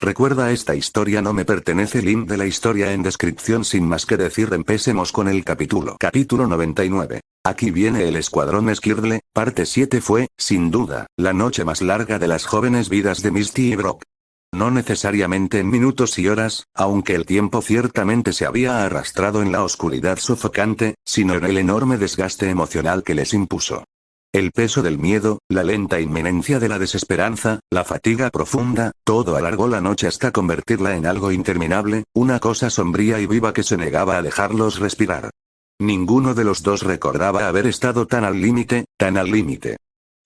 Recuerda, esta historia no me pertenece. Link de la historia en descripción. Sin más que decir, empecemos con el capítulo. Capítulo 99. Aquí viene el Escuadrón Skirtle, parte 7. Fue, sin duda, la noche más larga de las jóvenes vidas de Misty y Brock. No necesariamente en minutos y horas, aunque el tiempo ciertamente se había arrastrado en la oscuridad sofocante, sino en el enorme desgaste emocional que les impuso. El peso del miedo, la lenta inminencia de la desesperanza, la fatiga profunda, todo alargó la noche hasta convertirla en algo interminable, una cosa sombría y viva que se negaba a dejarlos respirar. Ninguno de los dos recordaba haber estado tan al límite, tan al límite.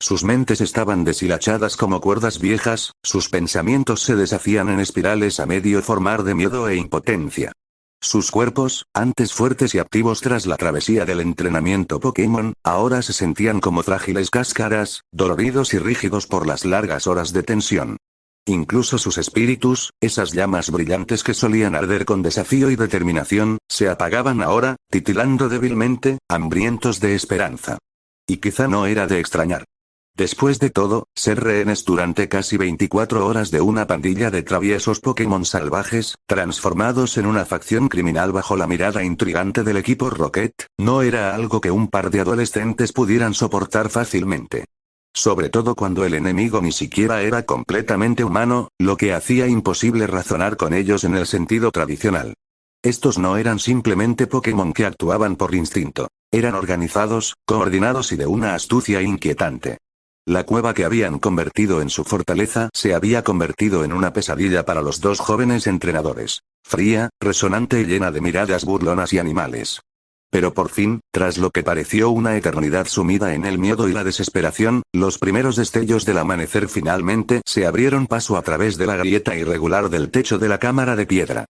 Sus mentes estaban deshilachadas como cuerdas viejas, sus pensamientos se deshacían en espirales a medio formar de miedo e impotencia. Sus cuerpos, antes fuertes y activos tras la travesía del entrenamiento Pokémon, ahora se sentían como frágiles cáscaras, doloridos y rígidos por las largas horas de tensión. Incluso sus espíritus, esas llamas brillantes que solían arder con desafío y determinación, se apagaban ahora, titilando débilmente, hambrientos de esperanza. Y quizá no era de extrañar. Después de todo, ser rehenes durante casi 24 horas de una pandilla de traviesos Pokémon salvajes, transformados en una facción criminal bajo la mirada intrigante del equipo Rocket, no era algo que un par de adolescentes pudieran soportar fácilmente. Sobre todo cuando el enemigo ni siquiera era completamente humano, lo que hacía imposible razonar con ellos en el sentido tradicional. Estos no eran simplemente Pokémon que actuaban por instinto. Eran organizados, coordinados y de una astucia inquietante. La cueva que habían convertido en su fortaleza se había convertido en una pesadilla para los dos jóvenes entrenadores. Fría, resonante y llena de miradas burlonas y animales. Pero por fin, tras lo que pareció una eternidad sumida en el miedo y la desesperación, los primeros destellos del amanecer finalmente se abrieron paso a través de la grieta irregular del techo de la cámara de piedra.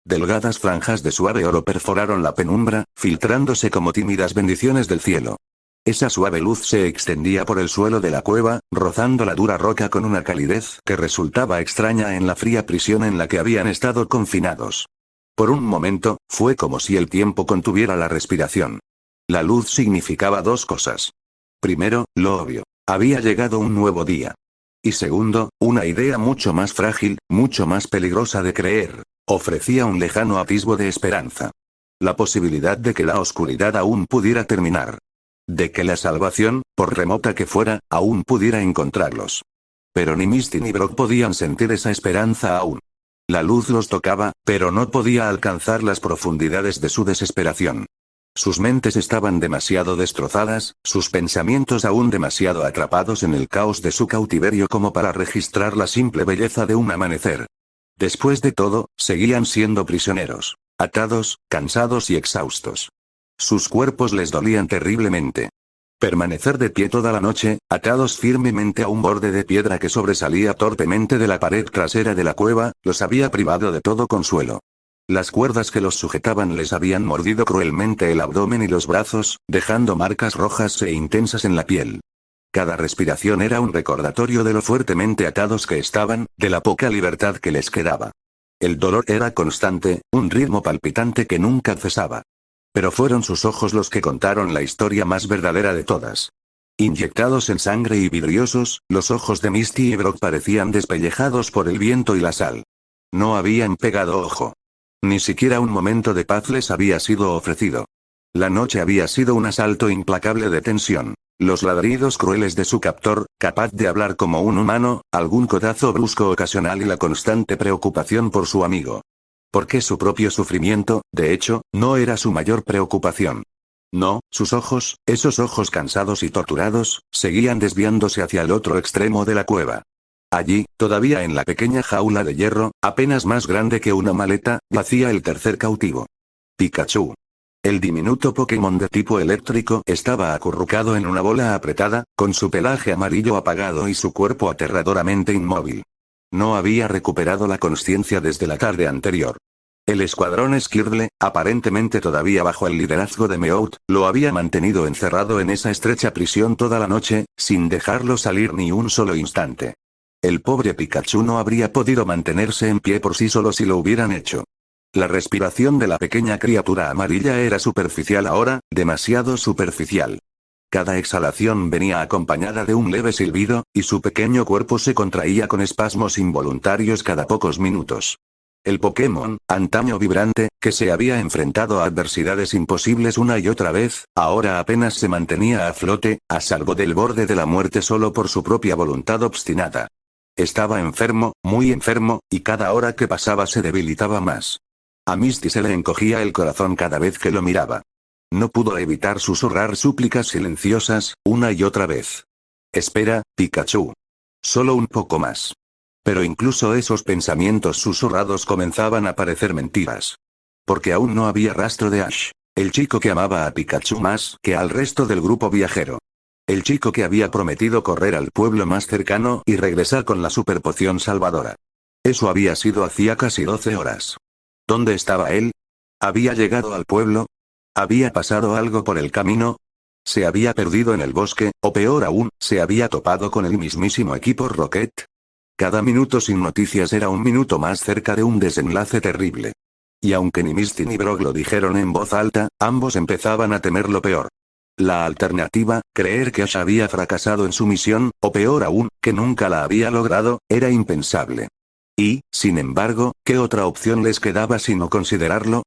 Delgadas franjas de suave oro perforaron la penumbra, filtrándose como tímidas bendiciones del cielo. Esa suave luz se extendía por el suelo de la cueva, rozando la dura roca con una calidez que resultaba extraña en la fría prisión en la que habían estado confinados. Por un momento, fue como si el tiempo contuviera la respiración. La luz significaba dos cosas. Primero, lo obvio. Había llegado un nuevo día. Y segundo, una idea mucho más frágil, mucho más peligrosa de creer. Ofrecía un lejano atisbo de esperanza. La posibilidad de que la oscuridad aún pudiera terminar. De que la salvación, por remota que fuera, aún pudiera encontrarlos. Pero ni Misty ni Brock podían sentir esa esperanza aún. La luz los tocaba, pero no podía alcanzar las profundidades de su desesperación. Sus mentes estaban demasiado destrozadas, sus pensamientos aún demasiado atrapados en el caos de su cautiverio como para registrar la simple belleza de un amanecer. Después de todo, seguían siendo prisioneros. Atados, cansados y exhaustos. Sus cuerpos les dolían terriblemente. Permanecer de pie toda la noche, atados firmemente a un borde de piedra que sobresalía torpemente de la pared trasera de la cueva, los había privado de todo consuelo. Las cuerdas que los sujetaban les habían mordido cruelmente el abdomen y los brazos, dejando marcas rojas e intensas en la piel. Cada respiración era un recordatorio de lo fuertemente atados que estaban, de la poca libertad que les quedaba. El dolor era constante, un ritmo palpitante que nunca cesaba. Pero fueron sus ojos los que contaron la historia más verdadera de todas. Inyectados en sangre y vidriosos, los ojos de Misty y Brock parecían despellejados por el viento y la sal. No habían pegado ojo. Ni siquiera un momento de paz les había sido ofrecido. La noche había sido un asalto implacable de tensión. Los ladridos crueles de su captor, capaz de hablar como un humano, algún codazo brusco ocasional y la constante preocupación por su amigo. Porque su propio sufrimiento, de hecho, no era su mayor preocupación. No, sus ojos, esos ojos cansados y torturados, seguían desviándose hacia el otro extremo de la cueva. Allí, todavía en la pequeña jaula de hierro, apenas más grande que una maleta, yacía el tercer cautivo. Pikachu. El diminuto Pokémon de tipo eléctrico estaba acurrucado en una bola apretada, con su pelaje amarillo apagado y su cuerpo aterradoramente inmóvil. No había recuperado la consciencia desde la tarde anterior. El escuadrón Skirtle, aparentemente todavía bajo el liderazgo de Meowth, lo había mantenido encerrado en esa estrecha prisión toda la noche, sin dejarlo salir ni un solo instante. El pobre Pikachu no habría podido mantenerse en pie por sí solo si lo hubieran hecho. La respiración de la pequeña criatura amarilla era superficial ahora, demasiado superficial. Cada exhalación venía acompañada de un leve silbido, y su pequeño cuerpo se contraía con espasmos involuntarios cada pocos minutos. El Pokémon, antaño vibrante, que se había enfrentado a adversidades imposibles una y otra vez, ahora apenas se mantenía a flote, a salvo del borde de la muerte solo por su propia voluntad obstinada. Estaba enfermo, muy enfermo, y cada hora que pasaba se debilitaba más. A Misty se le encogía el corazón cada vez que lo miraba. No pudo evitar susurrar súplicas silenciosas, una y otra vez. Espera, Pikachu. Solo un poco más. Pero incluso esos pensamientos susurrados comenzaban a parecer mentiras. Porque aún no había rastro de Ash, el chico que amaba a Pikachu más que al resto del grupo viajero. El chico que había prometido correr al pueblo más cercano y regresar con la superpoción salvadora. Eso había sido hacía casi 12 horas. ¿Dónde estaba él? ¿Había llegado al pueblo? ¿Había pasado algo por el camino? ¿Se había perdido en el bosque, o peor aún, se había topado con el mismísimo equipo Rocket? Cada minuto sin noticias era un minuto más cerca de un desenlace terrible. Y aunque ni Misty ni Brock lo dijeron en voz alta, ambos empezaban a temer lo peor. La alternativa, creer que Ash había fracasado en su misión, o peor aún, que nunca la había logrado, era impensable. Y, sin embargo, ¿qué otra opción les quedaba sino considerarlo?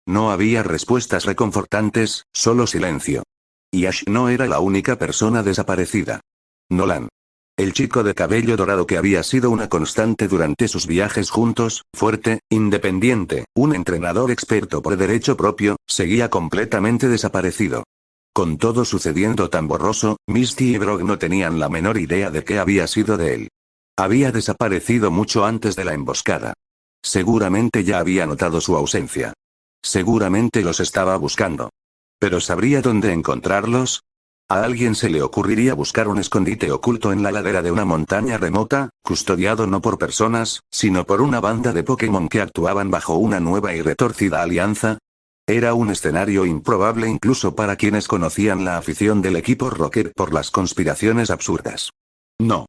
No había respuestas reconfortantes, solo silencio. Y Ash no era la única persona desaparecida. Nolan. El chico de cabello dorado que había sido una constante durante sus viajes juntos, fuerte, independiente, un entrenador experto por derecho propio, seguía completamente desaparecido. Con todo sucediendo tan borroso, Misty y Brock no tenían la menor idea de qué había sido de él. Había desaparecido mucho antes de la emboscada. Seguramente ya había notado su ausencia. Seguramente los estaba buscando. ¿Pero sabría dónde encontrarlos? ¿A alguien se le ocurriría buscar un escondite oculto en la ladera de una montaña remota, custodiado no por personas, sino por una banda de Pokémon que actuaban bajo una nueva y retorcida alianza? Era un escenario improbable incluso para quienes conocían la afición del equipo Rocket por las conspiraciones absurdas. No.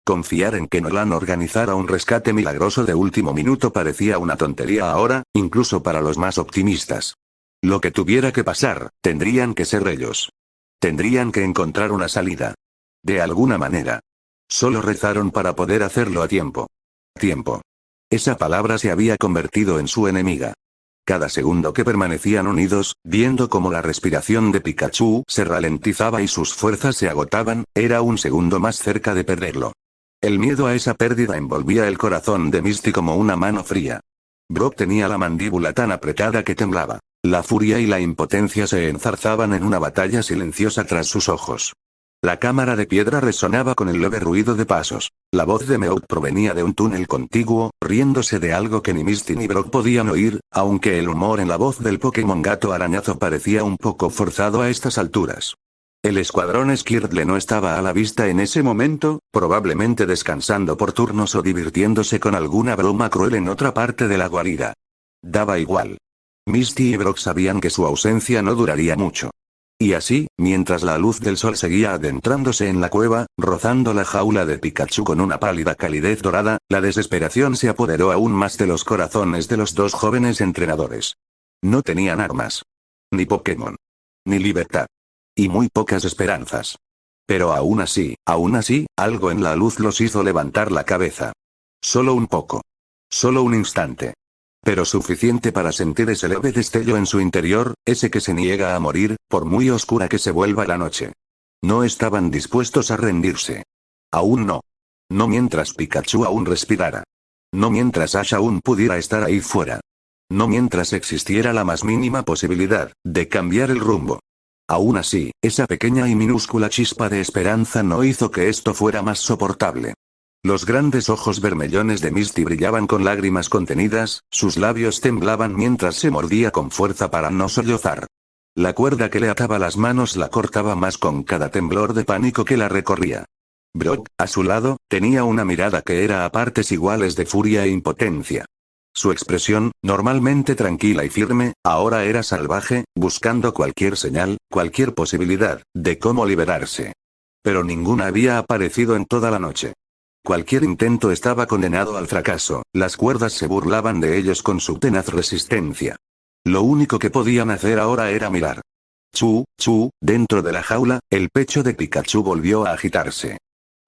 Confiar en que Nolan organizara un rescate milagroso de último minuto parecía una tontería ahora, incluso para los más optimistas. Lo que tuviera que pasar, tendrían que ser ellos. Tendrían que encontrar una salida. De alguna manera. Solo rezaron para poder hacerlo a tiempo. Tiempo. Esa palabra se había convertido en su enemiga. Cada segundo que permanecían unidos, viendo cómo la respiración de Pikachu se ralentizaba y sus fuerzas se agotaban, era un segundo más cerca de perderlo. El miedo a esa pérdida envolvía el corazón de Misty como una mano fría. Brock tenía la mandíbula tan apretada que temblaba. La furia y la impotencia se enzarzaban en una batalla silenciosa tras sus ojos. La cámara de piedra resonaba con el leve ruido de pasos. La voz de Meowth provenía de un túnel contiguo, riéndose de algo que ni Misty ni Brock podían oír, aunque el humor en la voz del Pokémon gato arañazo parecía un poco forzado a estas alturas. El escuadrón Squirtle no estaba a la vista en ese momento, probablemente descansando por turnos o divirtiéndose con alguna broma cruel en otra parte de la guarida. Daba igual. Misty y Brock sabían que su ausencia no duraría mucho. Y así, mientras la luz del sol seguía adentrándose en la cueva, rozando la jaula de Pikachu con una pálida calidez dorada, la desesperación se apoderó aún más de los corazones de los dos jóvenes entrenadores. No tenían armas. Ni Pokémon. Ni libertad. Y muy pocas esperanzas. Pero aún así, algo en la luz los hizo levantar la cabeza. Solo un poco. Solo un instante. Pero suficiente para sentir ese leve destello en su interior, ese que se niega a morir, por muy oscura que se vuelva la noche. No estaban dispuestos a rendirse. Aún no. No mientras Pikachu aún respirara. No mientras Ash aún pudiera estar ahí fuera. No mientras existiera la más mínima posibilidad de cambiar el rumbo. Aún así, esa pequeña y minúscula chispa de esperanza no hizo que esto fuera más soportable. Los grandes ojos vermellones de Misty brillaban con lágrimas contenidas, sus labios temblaban mientras se mordía con fuerza para no sollozar. La cuerda que le ataba las manos la cortaba más con cada temblor de pánico que la recorría. Brock, a su lado, tenía una mirada que era a partes iguales de furia e impotencia. Su expresión, normalmente tranquila y firme, ahora era salvaje, buscando cualquier señal, cualquier posibilidad, de cómo liberarse. Pero ninguna había aparecido en toda la noche. Cualquier intento estaba condenado al fracaso, las cuerdas se burlaban de ellos con su tenaz resistencia. Lo único que podían hacer ahora era mirar. Dentro de la jaula, el pecho de Pikachu volvió a agitarse.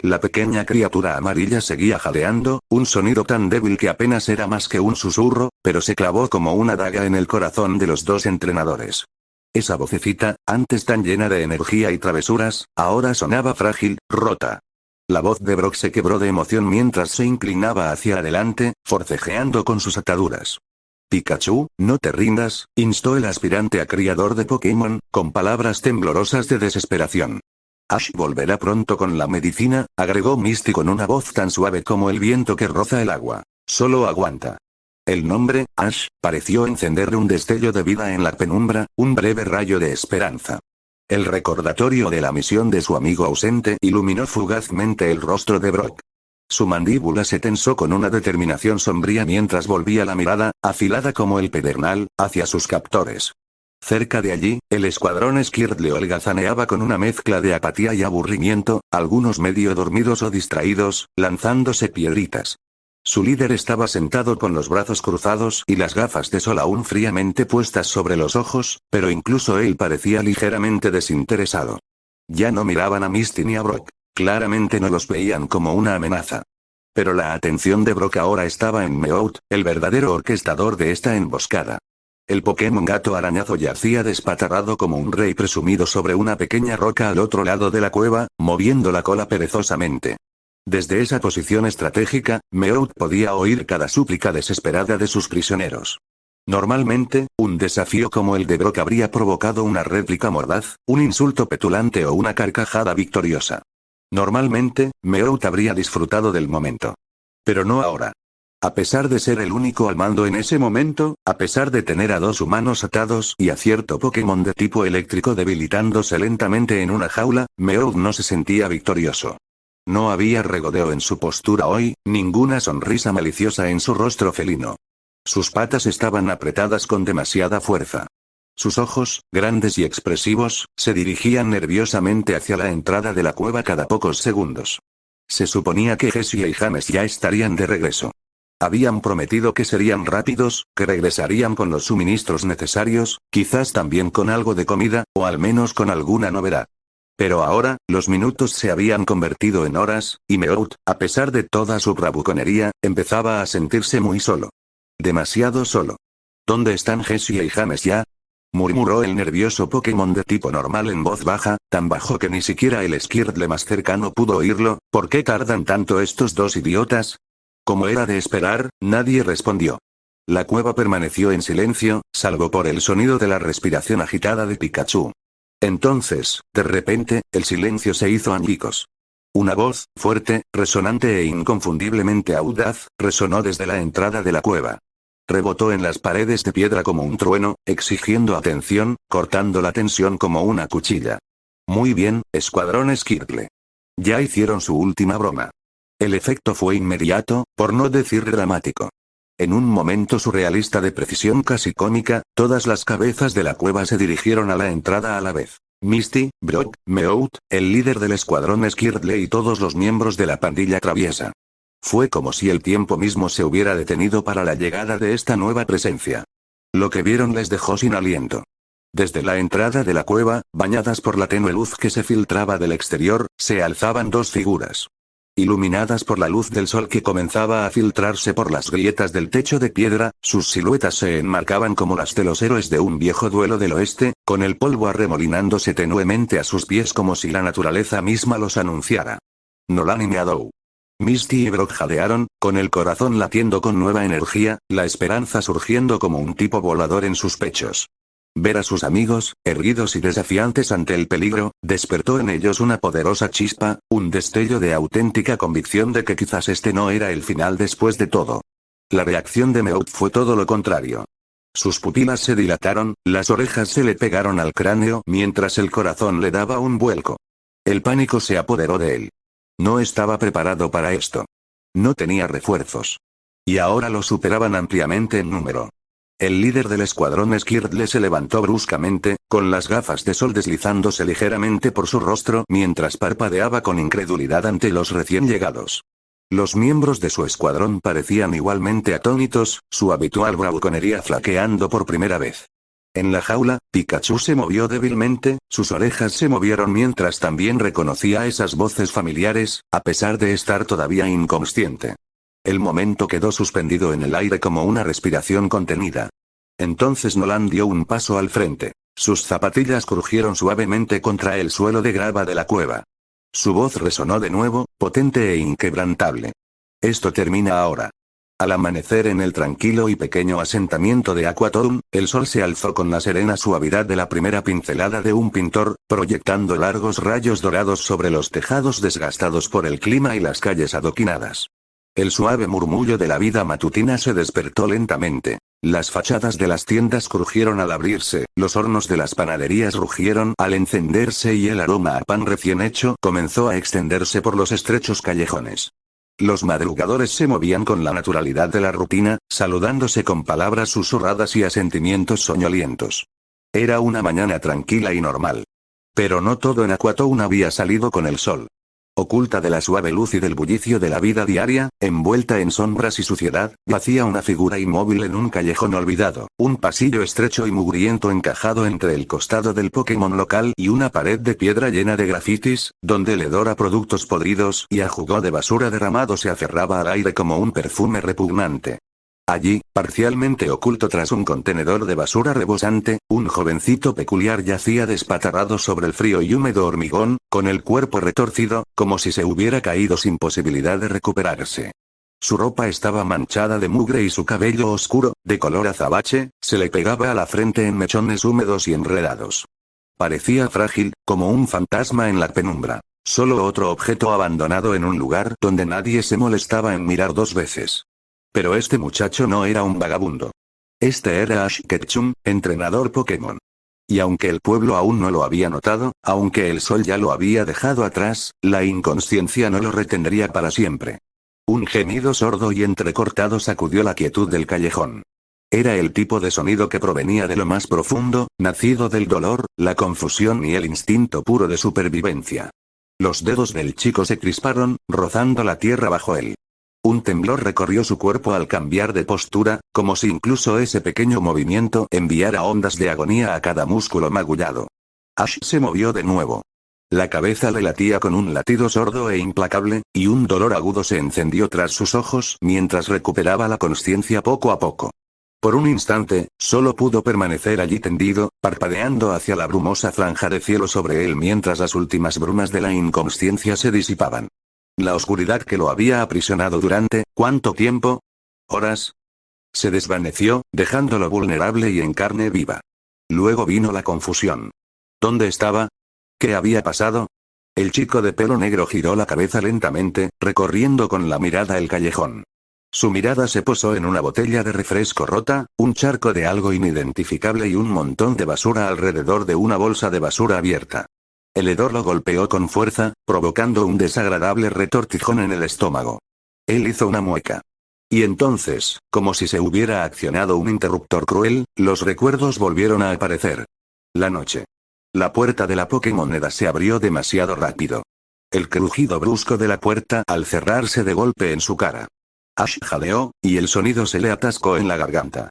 La pequeña criatura amarilla seguía jadeando, un sonido tan débil que apenas era más que un susurro, pero se clavó como una daga en el corazón de los dos entrenadores. Esa vocecita, antes tan llena de energía y travesuras, ahora sonaba frágil, rota. La voz de Brock se quebró de emoción mientras se inclinaba hacia adelante, forcejeando con sus ataduras. Pikachu, no te rindas, instó el aspirante a criador de Pokémon, con palabras temblorosas de desesperación. Ash volverá pronto con la medicina, agregó Misty con una voz tan suave como el viento que roza el agua. Solo aguanta. El nombre, Ash, pareció encender un destello de vida en la penumbra, un breve rayo de esperanza. El recordatorio de la misión de su amigo ausente iluminó fugazmente el rostro de Brock. Su mandíbula se tensó con una determinación sombría mientras volvía la mirada, afilada como el pedernal, hacia sus captores. Cerca de allí, el escuadrón Skirdle holgazaneaba con una mezcla de apatía y aburrimiento, algunos medio dormidos o distraídos, lanzándose piedritas. Su líder estaba sentado con los brazos cruzados y las gafas de sol aún fríamente puestas sobre los ojos, pero incluso él parecía ligeramente desinteresado. Ya no miraban a Misty ni a Brock, claramente no los veían como una amenaza. Pero la atención de Brock ahora estaba en Meowth, el verdadero orquestador de esta emboscada. El Pokémon gato arañazo yacía despatarrado como un rey presumido sobre una pequeña roca al otro lado de la cueva, moviendo la cola perezosamente. Desde esa posición estratégica, Meowth podía oír cada súplica desesperada de sus prisioneros. Normalmente, un desafío como el de Brock habría provocado una réplica mordaz, un insulto petulante o una carcajada victoriosa. Normalmente, Meowth habría disfrutado del momento. Pero no ahora. A pesar de ser el único al mando en ese momento, a pesar de tener a dos humanos atados y a cierto Pokémon de tipo eléctrico debilitándose lentamente en una jaula, Meowth no se sentía victorioso. No había regodeo en su postura hoy, ninguna sonrisa maliciosa en su rostro felino. Sus patas estaban apretadas con demasiada fuerza. Sus ojos, grandes y expresivos, se dirigían nerviosamente hacia la entrada de la cueva cada pocos segundos. Se suponía que Jessie y James ya estarían de regreso. Habían prometido que serían rápidos, que regresarían con los suministros necesarios, quizás también con algo de comida, o al menos con alguna novedad. Pero ahora, los minutos se habían convertido en horas, y Meowth, a pesar de toda su bravuconería, empezaba a sentirse muy solo. Demasiado solo. ¿Dónde están Jessie y James ya? Murmuró el nervioso Pokémon de tipo normal en voz baja, tan bajo que ni siquiera el Skirdle más cercano pudo oírlo. ¿Por qué tardan tanto estos dos idiotas? Como era de esperar, nadie respondió. La cueva permaneció en silencio, salvo por el sonido de la respiración agitada de Pikachu. Entonces, de repente, el silencio se hizo añicos. Una voz, fuerte, resonante e inconfundiblemente audaz, resonó desde la entrada de la cueva. Rebotó en las paredes de piedra como un trueno, exigiendo atención, cortando la tensión como una cuchilla. Muy bien, escuadrón Skirdle. Ya hicieron su última broma. El efecto fue inmediato, por no decir dramático. En un momento surrealista de precisión casi cómica, todas las cabezas de la cueva se dirigieron a la entrada a la vez. Misty, Brock, Meowth, el líder del escuadrón Skirdle y todos los miembros de la pandilla traviesa. Fue como si el tiempo mismo se hubiera detenido para la llegada de esta nueva presencia. Lo que vieron les dejó sin aliento. Desde la entrada de la cueva, bañadas por la tenue luz que se filtraba del exterior, se alzaban dos figuras. Iluminadas por la luz del sol que comenzaba a filtrarse por las grietas del techo de piedra, sus siluetas se enmarcaban como las de los héroes de un viejo duelo del oeste, con el polvo arremolinándose tenuemente a sus pies como si la naturaleza misma los anunciara. Nolan y Meadow. Misty y Brock jadearon, con el corazón latiendo con nueva energía, la esperanza surgiendo como un tipo volador en sus pechos. Ver a sus amigos, erguidos y desafiantes ante el peligro, despertó en ellos una poderosa chispa, un destello de auténtica convicción de que quizás este no era el final después de todo. La reacción de Meowth fue todo lo contrario. Sus pupilas se dilataron, las orejas se le pegaron al cráneo mientras el corazón le daba un vuelco. El pánico se apoderó de él. No estaba preparado para esto. No tenía refuerzos. Y ahora lo superaban ampliamente en número. El líder del escuadrón Skirdle se levantó bruscamente, con las gafas de sol deslizándose ligeramente por su rostro mientras parpadeaba con incredulidad ante los recién llegados. Los miembros de su escuadrón parecían igualmente atónitos, su habitual bravuconería flaqueando por primera vez. En la jaula, Pikachu se movió débilmente, sus orejas se movieron mientras también reconocía esas voces familiares, a pesar de estar todavía inconsciente. El momento quedó suspendido en el aire como una respiración contenida. Entonces Nolan dio un paso al frente. Sus zapatillas crujieron suavemente contra el suelo de grava de la cueva. Su voz resonó de nuevo, potente e inquebrantable. Esto termina ahora. Al amanecer en el tranquilo y pequeño asentamiento de Aquatown, el sol se alzó con la serena suavidad de la primera pincelada de un pintor, proyectando largos rayos dorados sobre los tejados desgastados por el clima y las calles adoquinadas. El suave murmullo de la vida matutina se despertó lentamente. Las fachadas de las tiendas crujieron al abrirse, los hornos de las panaderías rugieron al encenderse y el aroma a pan recién hecho comenzó a extenderse por los estrechos callejones. Los madrugadores se movían con la naturalidad de la rutina, saludándose con palabras susurradas y asentimientos soñolientos. Era una mañana tranquila y normal. Pero no todo en Aquatown había salido con el sol. Oculta de la suave luz y del bullicio de la vida diaria, envuelta en sombras y suciedad, yacía una figura inmóvil en un callejón olvidado, un pasillo estrecho y mugriento encajado entre el costado del Pokémon local y una pared de piedra llena de grafitis, donde el hedor a productos podridos y a jugo de basura derramado se aferraba al aire como un perfume repugnante. Allí, parcialmente oculto tras un contenedor de basura rebosante, un jovencito peculiar yacía despatarrado sobre el frío y húmedo hormigón, con el cuerpo retorcido, como si se hubiera caído sin posibilidad de recuperarse. Su ropa estaba manchada de mugre y su cabello oscuro, de color azabache, se le pegaba a la frente en mechones húmedos y enredados. Parecía frágil, como un fantasma en la penumbra. Solo otro objeto abandonado en un lugar donde nadie se molestaba en mirar dos veces. Pero este muchacho no era un vagabundo. Este era Ash Ketchum, entrenador Pokémon. Y aunque el pueblo aún no lo había notado, aunque el sol ya lo había dejado atrás, la inconsciencia no lo retendría para siempre. Un gemido sordo y entrecortado sacudió la quietud del callejón. Era el tipo de sonido que provenía de lo más profundo, nacido del dolor, la confusión y el instinto puro de supervivencia. Los dedos del chico se crisparon, rozando la tierra bajo él. Un temblor recorrió su cuerpo al cambiar de postura, como si incluso ese pequeño movimiento enviara ondas de agonía a cada músculo magullado. Ash se movió de nuevo. La cabeza le latía con un latido sordo e implacable, y un dolor agudo se encendió tras sus ojos mientras recuperaba la consciencia poco a poco. Por un instante, solo pudo permanecer allí tendido, parpadeando hacia la brumosa franja de cielo sobre él mientras las últimas brumas de la inconsciencia se disipaban. La oscuridad que lo había aprisionado durante, ¿cuánto tiempo? ¿Horas? Se desvaneció, dejándolo vulnerable y en carne viva. Luego vino la confusión. ¿Dónde estaba? ¿Qué había pasado? El chico de pelo negro giró la cabeza lentamente, recorriendo con la mirada el callejón. Su mirada se posó en una botella de refresco rota, un charco de algo inidentificable y un montón de basura alrededor de una bolsa de basura abierta. El hedor lo golpeó con fuerza, provocando un desagradable retortijón en el estómago. Él hizo una mueca. Y entonces, como si se hubiera accionado un interruptor cruel, los recuerdos volvieron a aparecer. La noche. La puerta de la Pokémoneda se abrió demasiado rápido. El crujido brusco de la puerta al cerrarse de golpe en su cara. Ash jadeó, y el sonido se le atascó en la garganta.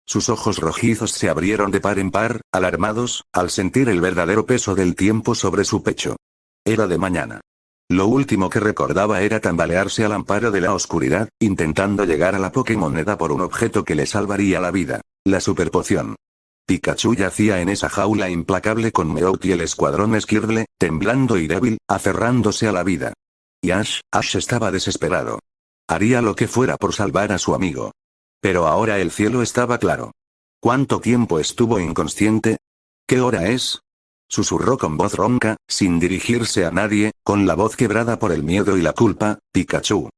Sus ojos rojizos se abrieron de par en par, alarmados, al sentir el verdadero peso del tiempo sobre su pecho. Era de mañana. Lo último que recordaba era tambalearse al amparo de la oscuridad, intentando llegar a la Pokémoneda por un objeto que le salvaría la vida, la superpoción. Pikachu yacía en esa jaula implacable con Meowth y el escuadrón Squirtle, temblando y débil, aferrándose a la vida. Y Ash estaba desesperado. Haría lo que fuera por salvar a su amigo. Pero ahora el cielo estaba claro. ¿Cuánto tiempo estuvo inconsciente? ¿Qué hora es? Susurró con voz ronca, sin dirigirse a nadie, con la voz quebrada por el miedo y la culpa, Pikachu.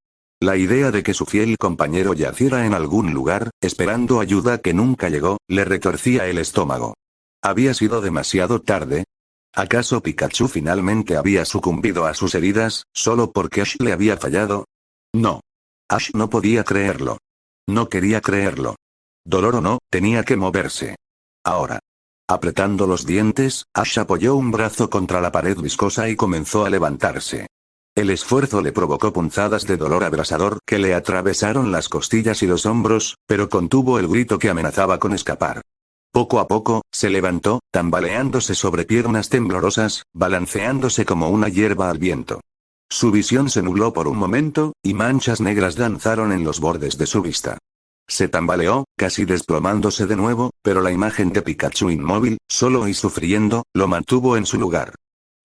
La idea de que su fiel compañero yaciera en algún lugar, esperando ayuda que nunca llegó, le retorcía el estómago. ¿Había sido demasiado tarde? ¿Acaso Pikachu finalmente había sucumbido a sus heridas, solo porque Ash le había fallado? No. Ash no podía creerlo. No quería creerlo. Dolor o no, tenía que moverse. Ahora. Apretando los dientes, Ash apoyó un brazo contra la pared viscosa y comenzó a levantarse. El esfuerzo le provocó punzadas de dolor abrasador que le atravesaron las costillas y los hombros, pero contuvo el grito que amenazaba con escapar. Poco a poco, se levantó, tambaleándose sobre piernas temblorosas, balanceándose como una hierba al viento. Su visión se nubló por un momento, y manchas negras danzaron en los bordes de su vista. Se tambaleó, casi desplomándose de nuevo, pero la imagen de Pikachu inmóvil, solo y sufriendo, lo mantuvo en su lugar.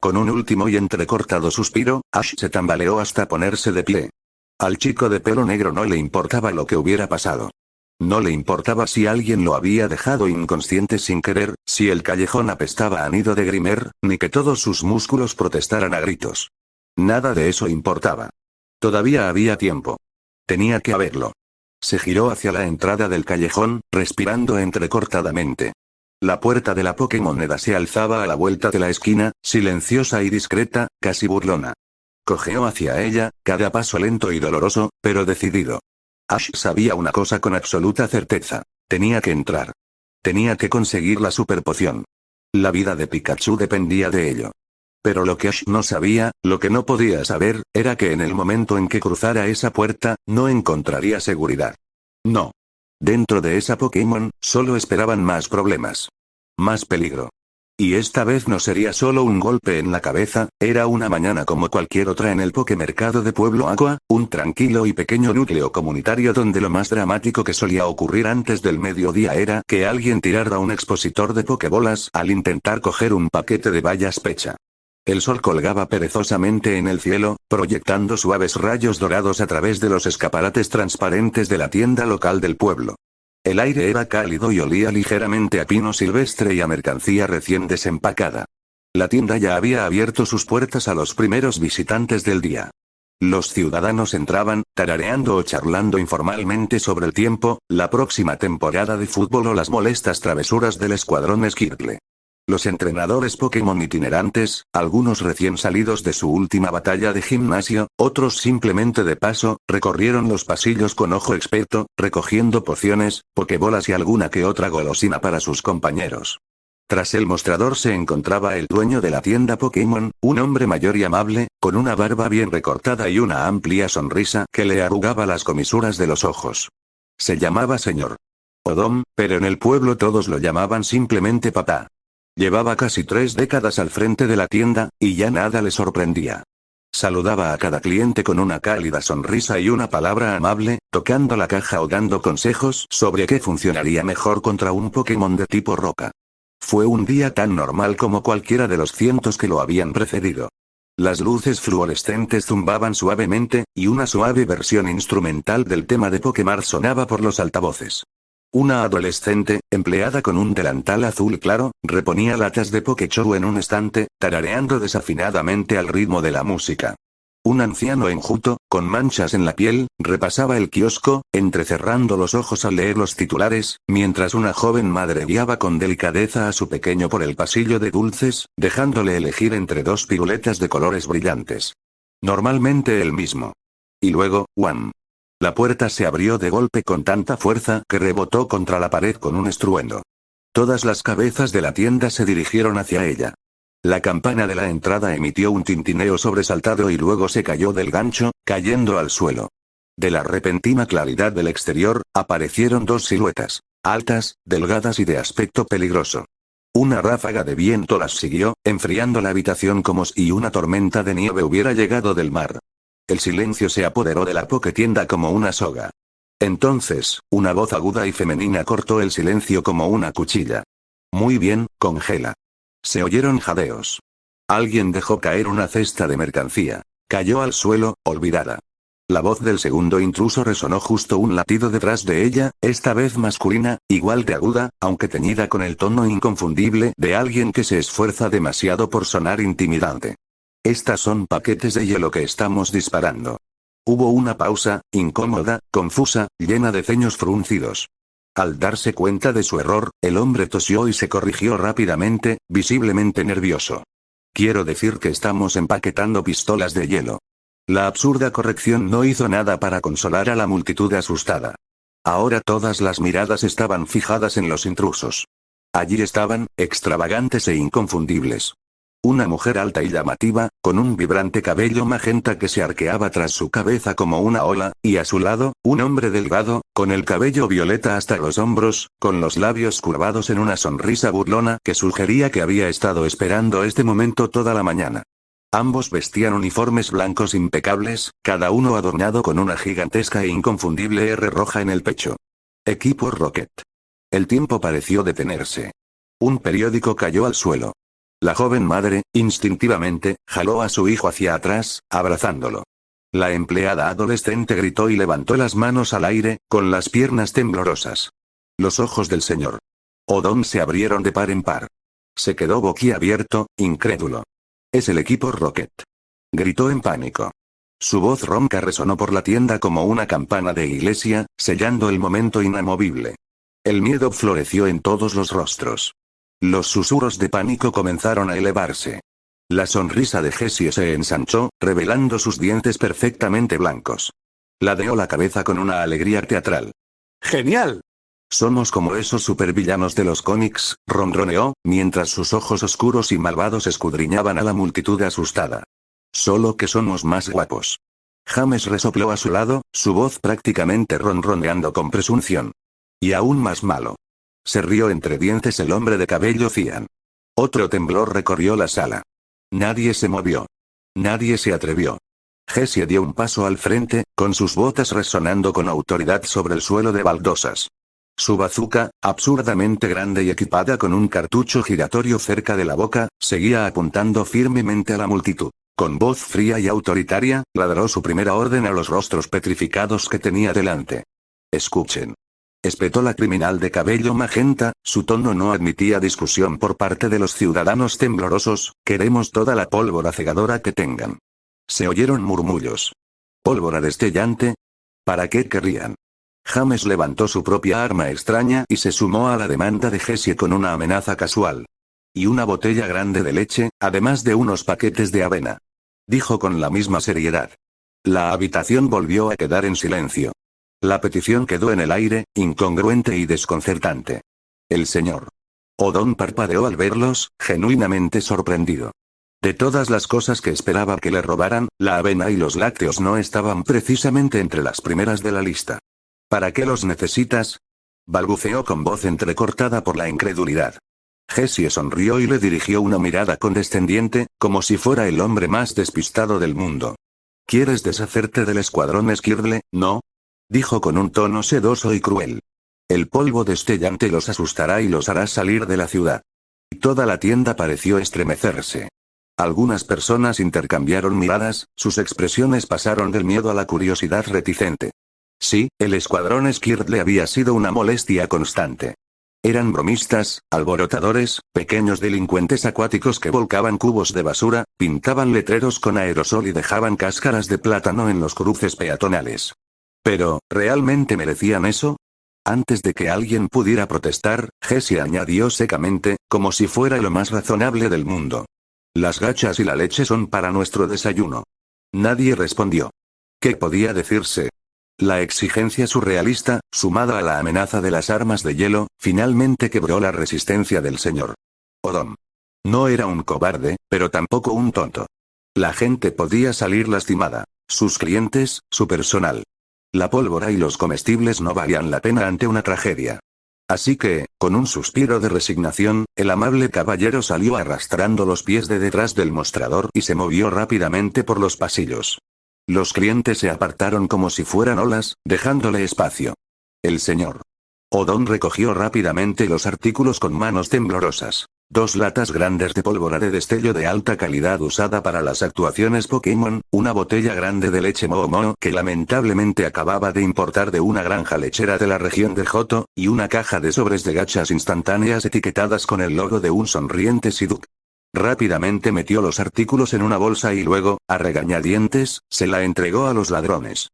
Con un último y entrecortado suspiro, Ash se tambaleó hasta ponerse de pie. Al chico de pelo negro no le importaba lo que hubiera pasado. No le importaba si alguien lo había dejado inconsciente sin querer, si el callejón apestaba a nido de Grimer, ni que todos sus músculos protestaran a gritos. Nada de eso importaba. Todavía había tiempo. Tenía que haberlo. Se giró hacia la entrada del callejón, respirando entrecortadamente. La puerta de la Pokémoneda se alzaba a la vuelta de la esquina, silenciosa y discreta, casi burlona. Cojeó hacia ella, cada paso lento y doloroso, pero decidido. Ash sabía una cosa con absoluta certeza. Tenía que entrar. Tenía que conseguir la superpoción. La vida de Pikachu dependía de ello. Pero lo que Ash no sabía, lo que no podía saber, era que en el momento en que cruzara esa puerta, no encontraría seguridad. No. Dentro de esa Pokémon, solo esperaban más problemas. Más peligro. Y esta vez no sería solo un golpe en la cabeza, era una mañana como cualquier otra en el Pokémercado de Pueblo Aqua, un tranquilo y pequeño núcleo comunitario donde lo más dramático que solía ocurrir antes del mediodía era que alguien tirara un expositor de Pokébolas al intentar coger un paquete de bayas pecha. El sol colgaba perezosamente en el cielo, proyectando suaves rayos dorados a través de los escaparates transparentes de la tienda local del pueblo. El aire era cálido y olía ligeramente a pino silvestre y a mercancía recién desempacada. La tienda ya había abierto sus puertas a los primeros visitantes del día. Los ciudadanos entraban, tarareando o charlando informalmente sobre el tiempo, la próxima temporada de fútbol o las molestas travesuras del escuadrón Squirtle. Los entrenadores Pokémon itinerantes, algunos recién salidos de su última batalla de gimnasio, otros simplemente de paso, recorrieron los pasillos con ojo experto, recogiendo pociones, Pokébolas y alguna que otra golosina para sus compañeros. Tras el mostrador se encontraba el dueño de la tienda Pokémon, un hombre mayor y amable, con una barba bien recortada y una amplia sonrisa que le arrugaba las comisuras de los ojos. Se llamaba Señor Odom, pero en el pueblo todos lo llamaban simplemente Papá. Llevaba casi 3 décadas al frente de la tienda, y ya nada le sorprendía. Saludaba a cada cliente con una cálida sonrisa y una palabra amable, tocando la caja o dando consejos sobre qué funcionaría mejor contra un Pokémon de tipo roca. Fue un día tan normal como cualquiera de los cientos que lo habían precedido. Las luces fluorescentes zumbaban suavemente, y una suave versión instrumental del tema de Pokémon sonaba por los altavoces. Una adolescente, empleada con un delantal azul claro, reponía latas de Pokéchew en un estante, tarareando desafinadamente al ritmo de la música. Un anciano enjuto, con manchas en la piel, repasaba el kiosco, entrecerrando los ojos al leer los titulares, mientras una joven madre guiaba con delicadeza a su pequeño por el pasillo de dulces, dejándole elegir entre 2 piruletas de colores brillantes. Normalmente el mismo. Y luego, ¡guam! La puerta se abrió de golpe con tanta fuerza que rebotó contra la pared con un estruendo. Todas las cabezas de la tienda se dirigieron hacia ella. La campana de la entrada emitió un tintineo sobresaltado y luego se cayó del gancho, cayendo al suelo. De la repentina claridad del exterior, aparecieron 2 siluetas, altas, delgadas y de aspecto peligroso. Una ráfaga de viento las siguió, enfriando la habitación como si una tormenta de nieve hubiera llegado del mar. El silencio se apoderó de la Pokétienda como una soga. Entonces, una voz aguda y femenina cortó el silencio como una cuchilla. Muy bien, congela. Se oyeron jadeos. Alguien dejó caer una cesta de mercancía. Cayó al suelo, olvidada. La voz del segundo intruso resonó justo un latido detrás de ella, esta vez masculina, igual de aguda, aunque teñida con el tono inconfundible de alguien que se esfuerza demasiado por sonar intimidante. Estas son paquetes de hielo que estamos disparando. Hubo una pausa, incómoda, confusa, llena de ceños fruncidos. Al darse cuenta de su error, el hombre tosió y se corrigió rápidamente, visiblemente nervioso. Quiero decir que estamos empaquetando pistolas de hielo. La absurda corrección no hizo nada para consolar a la multitud asustada. Ahora todas las miradas estaban fijadas en los intrusos. Allí estaban, extravagantes e inconfundibles. Una mujer alta y llamativa, con un vibrante cabello magenta que se arqueaba tras su cabeza como una ola, y a su lado, un hombre delgado, con el cabello violeta hasta los hombros, con los labios curvados en una sonrisa burlona que sugería que había estado esperando este momento toda la mañana. Ambos vestían uniformes blancos impecables, cada uno adornado con una gigantesca e inconfundible R roja en el pecho. Equipo Rocket. El tiempo pareció detenerse. Un periódico cayó al suelo. La joven madre, instintivamente, jaló a su hijo hacia atrás, abrazándolo. La empleada adolescente gritó y levantó las manos al aire, con las piernas temblorosas. Los ojos del señor Odom se abrieron de par en par. Se quedó boquiabierto, incrédulo. «Es el equipo Rocket», gritó en pánico. Su voz ronca resonó por la tienda como una campana de iglesia, sellando el momento inamovible. El miedo floreció en todos los rostros. Los susurros de pánico comenzaron a elevarse. La sonrisa de Jessie se ensanchó, revelando sus dientes perfectamente blancos. Ladeó la cabeza con una alegría teatral. ¡Genial! Somos como esos supervillanos de los cómics, ronroneó, mientras sus ojos oscuros y malvados escudriñaban a la multitud asustada. Solo que somos más guapos. James resopló a su lado, su voz prácticamente ronroneando con presunción. Y aún más malo. Se rió entre dientes el hombre de cabello cian. Otro temblor recorrió la sala. Nadie se movió. Nadie se atrevió. Jessie dio un paso al frente, con sus botas resonando con autoridad sobre el suelo de baldosas. Su bazuca, absurdamente grande y equipada con un cartucho giratorio cerca de la boca, seguía apuntando firmemente a la multitud. Con voz fría y autoritaria, ladró su primera orden a los rostros petrificados que tenía delante. Escuchen. Espetó la criminal de cabello magenta, su tono no admitía discusión por parte de los ciudadanos temblorosos, queremos toda la pólvora cegadora que tengan. Se oyeron murmullos. ¿Pólvora destellante? ¿Para qué querrían? James levantó su propia arma extraña y se sumó a la demanda de Jessie con una amenaza casual. Y una botella grande de leche, además de unos paquetes de avena. Dijo con la misma seriedad. La habitación volvió a quedar en silencio. La petición quedó en el aire, incongruente y desconcertante. El señor Odom parpadeó al verlos, genuinamente sorprendido. De todas las cosas que esperaba que le robaran, la avena y los lácteos no estaban precisamente entre las primeras de la lista. ¿Para qué los necesitas? Balbuceó con voz entrecortada por la incredulidad. Jessie sonrió y le dirigió una mirada condescendiente, como si fuera el hombre más despistado del mundo. ¿Quieres deshacerte del escuadrón Skirtle, no? Dijo con un tono sedoso y cruel. El polvo destellante los asustará y los hará salir de la ciudad. Toda la tienda pareció estremecerse. Algunas personas intercambiaron miradas, sus expresiones pasaron del miedo a la curiosidad reticente. Sí, el escuadrón Skirtle había sido una molestia constante. Eran bromistas, alborotadores, pequeños delincuentes acuáticos que volcaban cubos de basura, pintaban letreros con aerosol y dejaban cáscaras de plátano en los cruces peatonales. Pero, ¿realmente merecían eso? Antes de que alguien pudiera protestar, Jessie añadió secamente, como si fuera lo más razonable del mundo. Las gachas y la leche son para nuestro desayuno. Nadie respondió. ¿Qué podía decirse? La exigencia surrealista, sumada a la amenaza de las armas de hielo, finalmente quebró la resistencia del señor Odom. No era un cobarde, pero tampoco un tonto. La gente podía salir lastimada. Sus clientes, su personal. La pólvora y los comestibles no valían la pena ante una tragedia. Así que, con un suspiro de resignación, el amable caballero salió arrastrando los pies de detrás del mostrador y se movió rápidamente por los pasillos. Los clientes se apartaron como si fueran olas, dejándole espacio. El señor Odom recogió rápidamente los artículos con manos temblorosas. 2 latas grandes de pólvora de destello de alta calidad usada para las actuaciones Pokémon, una botella grande de leche Moo que lamentablemente acababa de importar de una granja lechera de la región de Johto, y una caja de sobres de gachas instantáneas etiquetadas con el logo de un sonriente Psyduck. Rápidamente metió los artículos en una bolsa y luego, a regañadientes, se la entregó a los ladrones.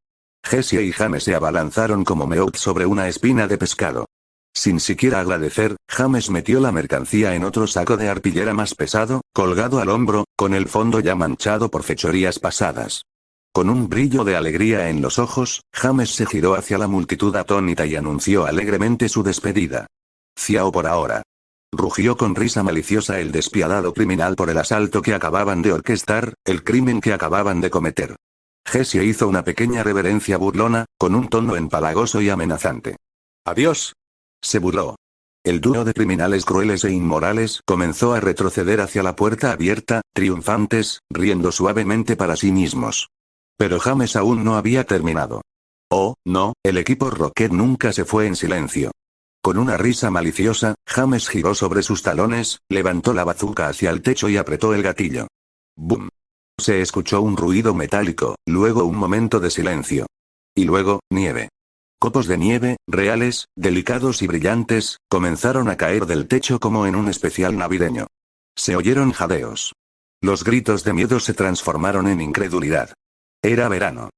Jessie y James se abalanzaron como Meowth sobre una espina de pescado. Sin siquiera agradecer, James metió la mercancía en otro saco de arpillera más pesado, colgado al hombro, con el fondo ya manchado por fechorías pasadas. Con un brillo de alegría en los ojos, James se giró hacia la multitud atónita y anunció alegremente su despedida. Ciao por ahora. Rugió con risa maliciosa el despiadado criminal por el asalto que acababan de orquestar, el crimen que acababan de cometer. Jessie hizo una pequeña reverencia burlona, con un tono empalagoso y amenazante. «Adiós». Se burló. El dúo de criminales crueles e inmorales comenzó a retroceder hacia la puerta abierta, triunfantes, riendo suavemente para sí mismos. Pero James aún no había terminado. Oh, no, el equipo Rocket nunca se fue en silencio. Con una risa maliciosa, James giró sobre sus talones, levantó la bazuca hacia el techo y apretó el gatillo. ¡Bum! Se escuchó un ruido metálico, luego un momento de silencio. Y luego, nieve. Copos de nieve, reales, delicados y brillantes, comenzaron a caer del techo como en un especial navideño. Se oyeron jadeos. Los gritos de miedo se transformaron en incredulidad. Era verano.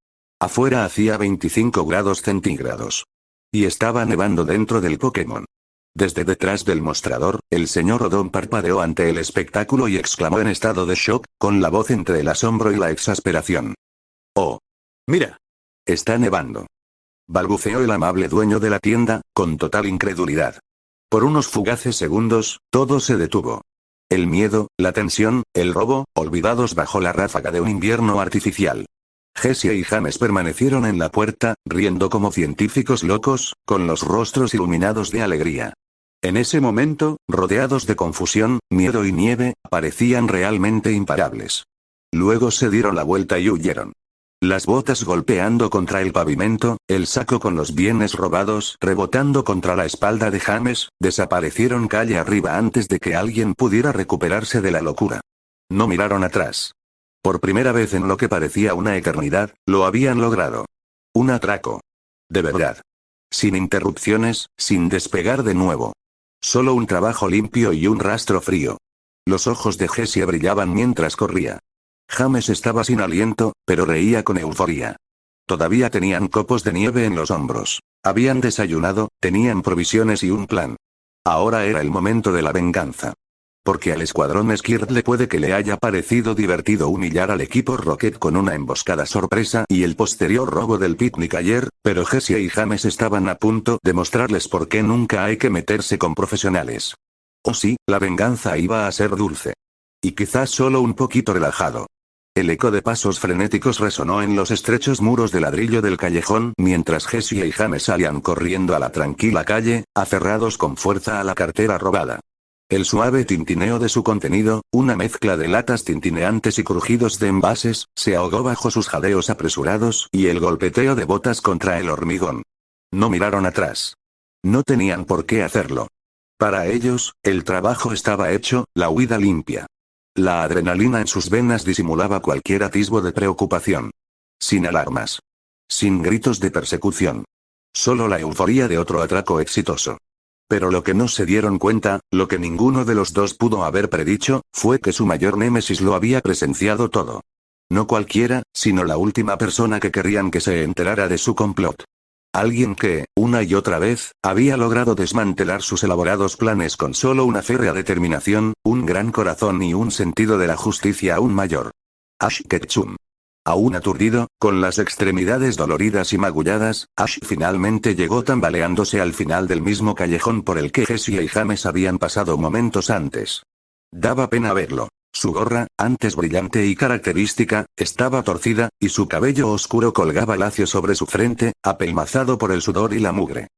Afuera hacía 25 grados centígrados. Y estaba nevando dentro del Pokémon. Desde detrás del mostrador, el señor Odom parpadeó ante el espectáculo y exclamó en estado de shock, con la voz entre el asombro y la exasperación. «¡Oh! Mira. Está nevando», balbuceó el amable dueño de la tienda, con total incredulidad. Por unos fugaces segundos, todo se detuvo. El miedo, la tensión, el robo, olvidados bajo la ráfaga de un invierno artificial. Jessie y James permanecieron en la puerta, riendo como científicos locos, con los rostros iluminados de alegría. En ese momento, rodeados de confusión, miedo y nieve, parecían realmente imparables. Luego se dieron la vuelta y huyeron. Las botas golpeando contra el pavimento, el saco con los bienes robados rebotando contra la espalda de James, desaparecieron calle arriba antes de que alguien pudiera recuperarse de la locura. No miraron atrás. Por primera vez en lo que parecía una eternidad, lo habían logrado. Un atraco. De verdad. Sin interrupciones, sin despegar de nuevo. Solo un trabajo limpio y un rastro frío. Los ojos de Jessie brillaban mientras corría. James estaba sin aliento, pero reía con euforía. Todavía tenían copos de nieve en los hombros. Habían desayunado, tenían provisiones y un plan. Ahora era el momento de la venganza. Porque al escuadrón Skird le puede que le haya parecido divertido humillar al equipo Rocket con una emboscada sorpresa y el posterior robo del picnic ayer, pero Jessie y James estaban a punto de mostrarles por qué nunca hay que meterse con profesionales. Oh sí, la venganza iba a ser dulce. Y quizás solo un poquito relajado. El eco de pasos frenéticos resonó en los estrechos muros de ladrillo del callejón mientras Jessie y James salían corriendo a la tranquila calle, aferrados con fuerza a la cartera robada. El suave tintineo de su contenido, una mezcla de latas tintineantes y crujidos de envases, se ahogó bajo sus jadeos apresurados y el golpeteo de botas contra el hormigón. No miraron atrás. No tenían por qué hacerlo. Para ellos, el trabajo estaba hecho, la huida limpia. La adrenalina en sus venas disimulaba cualquier atisbo de preocupación. Sin alarmas. Sin gritos de persecución. Solo la euforía de otro atraco exitoso. Pero lo que no se dieron cuenta, lo que ninguno de los dos pudo haber predicho, fue que su mayor némesis lo había presenciado todo. No cualquiera, sino la última persona que querían que se enterara de su complot. Alguien que, una y otra vez, había logrado desmantelar sus elaborados planes con solo una férrea determinación, un gran corazón y un sentido de la justicia aún mayor. Ash Ketchum. Aún aturdido, con las extremidades doloridas y magulladas, Ash finalmente llegó tambaleándose al final del mismo callejón por el que Jessie y James habían pasado momentos antes. Daba pena verlo. Su gorra, antes brillante y característica, estaba torcida, y su cabello oscuro colgaba lacio sobre su frente, apelmazado por el sudor y la mugre.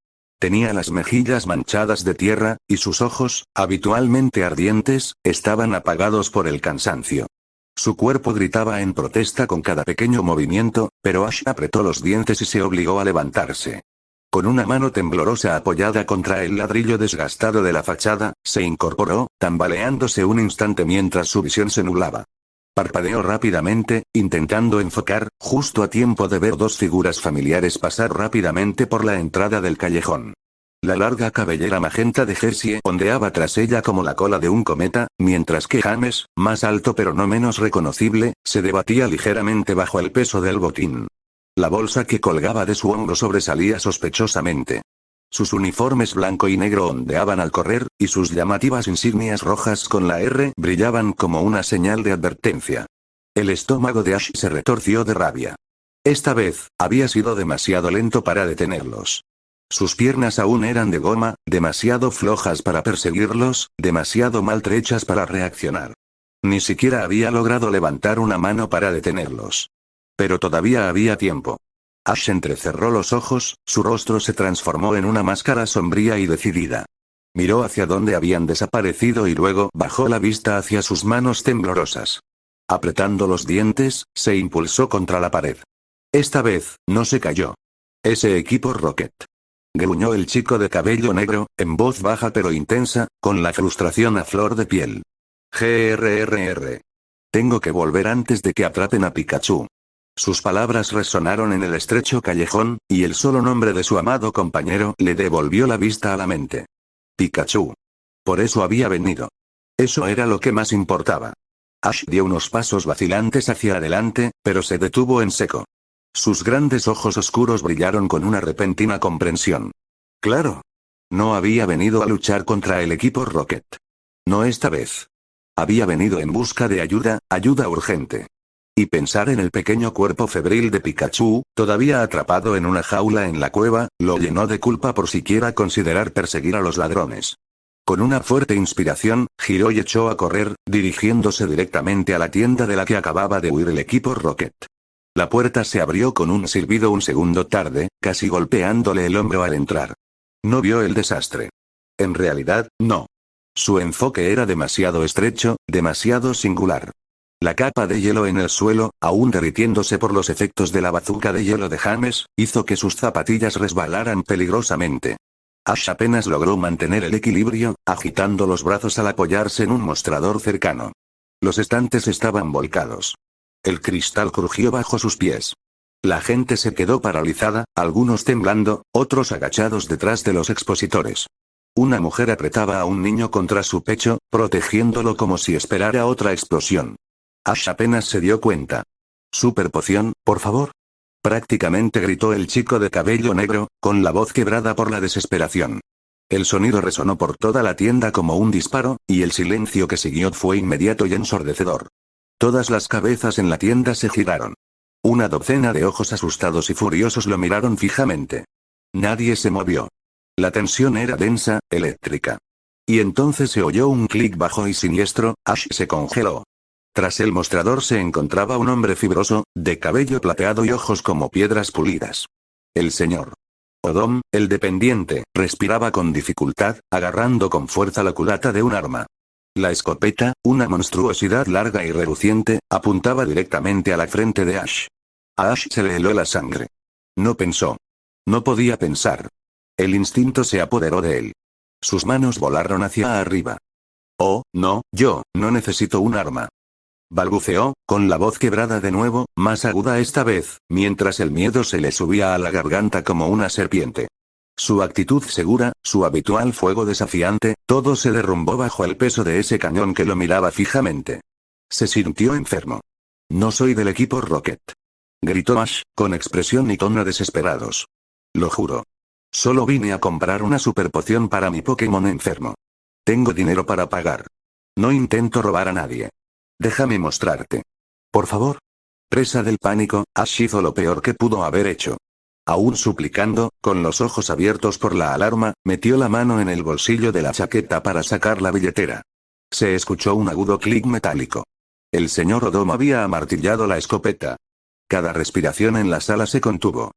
Tenía las mejillas manchadas de tierra, y sus ojos, habitualmente ardientes, estaban apagados por el cansancio. Su cuerpo gritaba en protesta con cada pequeño movimiento, pero Ash apretó los dientes y se obligó a levantarse. Con una mano temblorosa apoyada contra el ladrillo desgastado de la fachada, se incorporó, tambaleándose un instante mientras su visión se nublaba. Parpadeó rápidamente, intentando enfocar, justo a tiempo de ver dos figuras familiares pasar rápidamente por la entrada del callejón. La larga cabellera magenta de Jessie ondeaba tras ella como la cola de un cometa, mientras que James, más alto pero no menos reconocible, se debatía ligeramente bajo el peso del botín. La bolsa que colgaba de su hombro sobresalía sospechosamente. Sus uniformes blanco y negro ondeaban al correr, y sus llamativas insignias rojas con la R brillaban como una señal de advertencia. El estómago de Ash se retorció de rabia. Esta vez, había sido demasiado lento para detenerlos. Sus piernas aún eran de goma, demasiado flojas para perseguirlos, demasiado maltrechas para reaccionar. Ni siquiera había logrado levantar una mano para detenerlos. Pero todavía había tiempo. Ash entrecerró los ojos, su rostro se transformó en una máscara sombría y decidida. Miró hacia donde habían desaparecido y luego bajó la vista hacia sus manos temblorosas. Apretando los dientes, se impulsó contra la pared. Esta vez, no se cayó. Ese equipo Rocket. Gruñó el chico de cabello negro, en voz baja pero intensa, con la frustración a flor de piel. GRRR. Tengo que volver antes de que atrapen a Pikachu. Sus palabras resonaron en el estrecho callejón, y el solo nombre de su amado compañero le devolvió la vista a la mente. Pikachu. Por eso había venido. Eso era lo que más importaba. Ash dio unos pasos vacilantes hacia adelante, pero se detuvo en seco. Sus grandes ojos oscuros brillaron con una repentina comprensión. Claro. No había venido a luchar contra el equipo Rocket. No esta vez. Había venido en busca de ayuda, ayuda urgente. Y pensar en el pequeño cuerpo febril de Pikachu, todavía atrapado en una jaula en la cueva, lo llenó de culpa por siquiera considerar perseguir a los ladrones. Con una fuerte inspiración, giró y echó a correr, dirigiéndose directamente a la tienda de la que acababa de huir el equipo Rocket. La puerta se abrió con un silbido un segundo tarde, casi golpeándole el hombro al entrar. No vio el desastre. En realidad, no. Su enfoque era demasiado estrecho, demasiado singular. La capa de hielo en el suelo, aún derritiéndose por los efectos de la bazuca de hielo de James, hizo que sus zapatillas resbalaran peligrosamente. Ash apenas logró mantener el equilibrio, agitando los brazos al apoyarse en un mostrador cercano. Los estantes estaban volcados. El cristal crujió bajo sus pies. La gente se quedó paralizada, algunos temblando, otros agachados detrás de los expositores. Una mujer apretaba a un niño contra su pecho, protegiéndolo como si esperara otra explosión. Ash apenas se dio cuenta. «Super poción, por favor». Prácticamente gritó el chico de cabello negro, con la voz quebrada por la desesperación. El sonido resonó por toda la tienda como un disparo, y el silencio que siguió fue inmediato y ensordecedor. Todas las cabezas en la tienda se giraron. Una docena de ojos asustados y furiosos lo miraron fijamente. Nadie se movió. La tensión era densa, eléctrica. Y entonces se oyó un clic bajo y siniestro. Ash se congeló. Tras el mostrador se encontraba un hombre fibroso, de cabello plateado y ojos como piedras pulidas. El señor Odom, el dependiente, respiraba con dificultad, agarrando con fuerza la culata de un arma. La escopeta, una monstruosidad larga y reluciente, apuntaba directamente a la frente de Ash. A Ash se le heló la sangre. No pensó. No podía pensar. El instinto se apoderó de él. Sus manos volaron hacia arriba. «Oh, no, yo no necesito un arma», balbuceó, con la voz quebrada de nuevo, más aguda esta vez, mientras el miedo se le subía a la garganta como una serpiente. Su actitud segura, su habitual fuego desafiante, todo se derrumbó bajo el peso de ese cañón que lo miraba fijamente. Se sintió enfermo. «No soy del equipo Rocket», gritó Ash, con expresión y tono desesperados. «Lo juro. Solo vine a comprar una super poción para mi Pokémon enfermo. Tengo dinero para pagar. No intento robar a nadie. Déjame mostrarte. Por favor». Presa del pánico, Ash hizo lo peor que pudo haber hecho. Aún suplicando, con los ojos abiertos por la alarma, metió la mano en el bolsillo de la chaqueta para sacar la billetera. Se escuchó un agudo clic metálico. El señor Odom había amartillado la escopeta. Cada respiración en la sala se contuvo.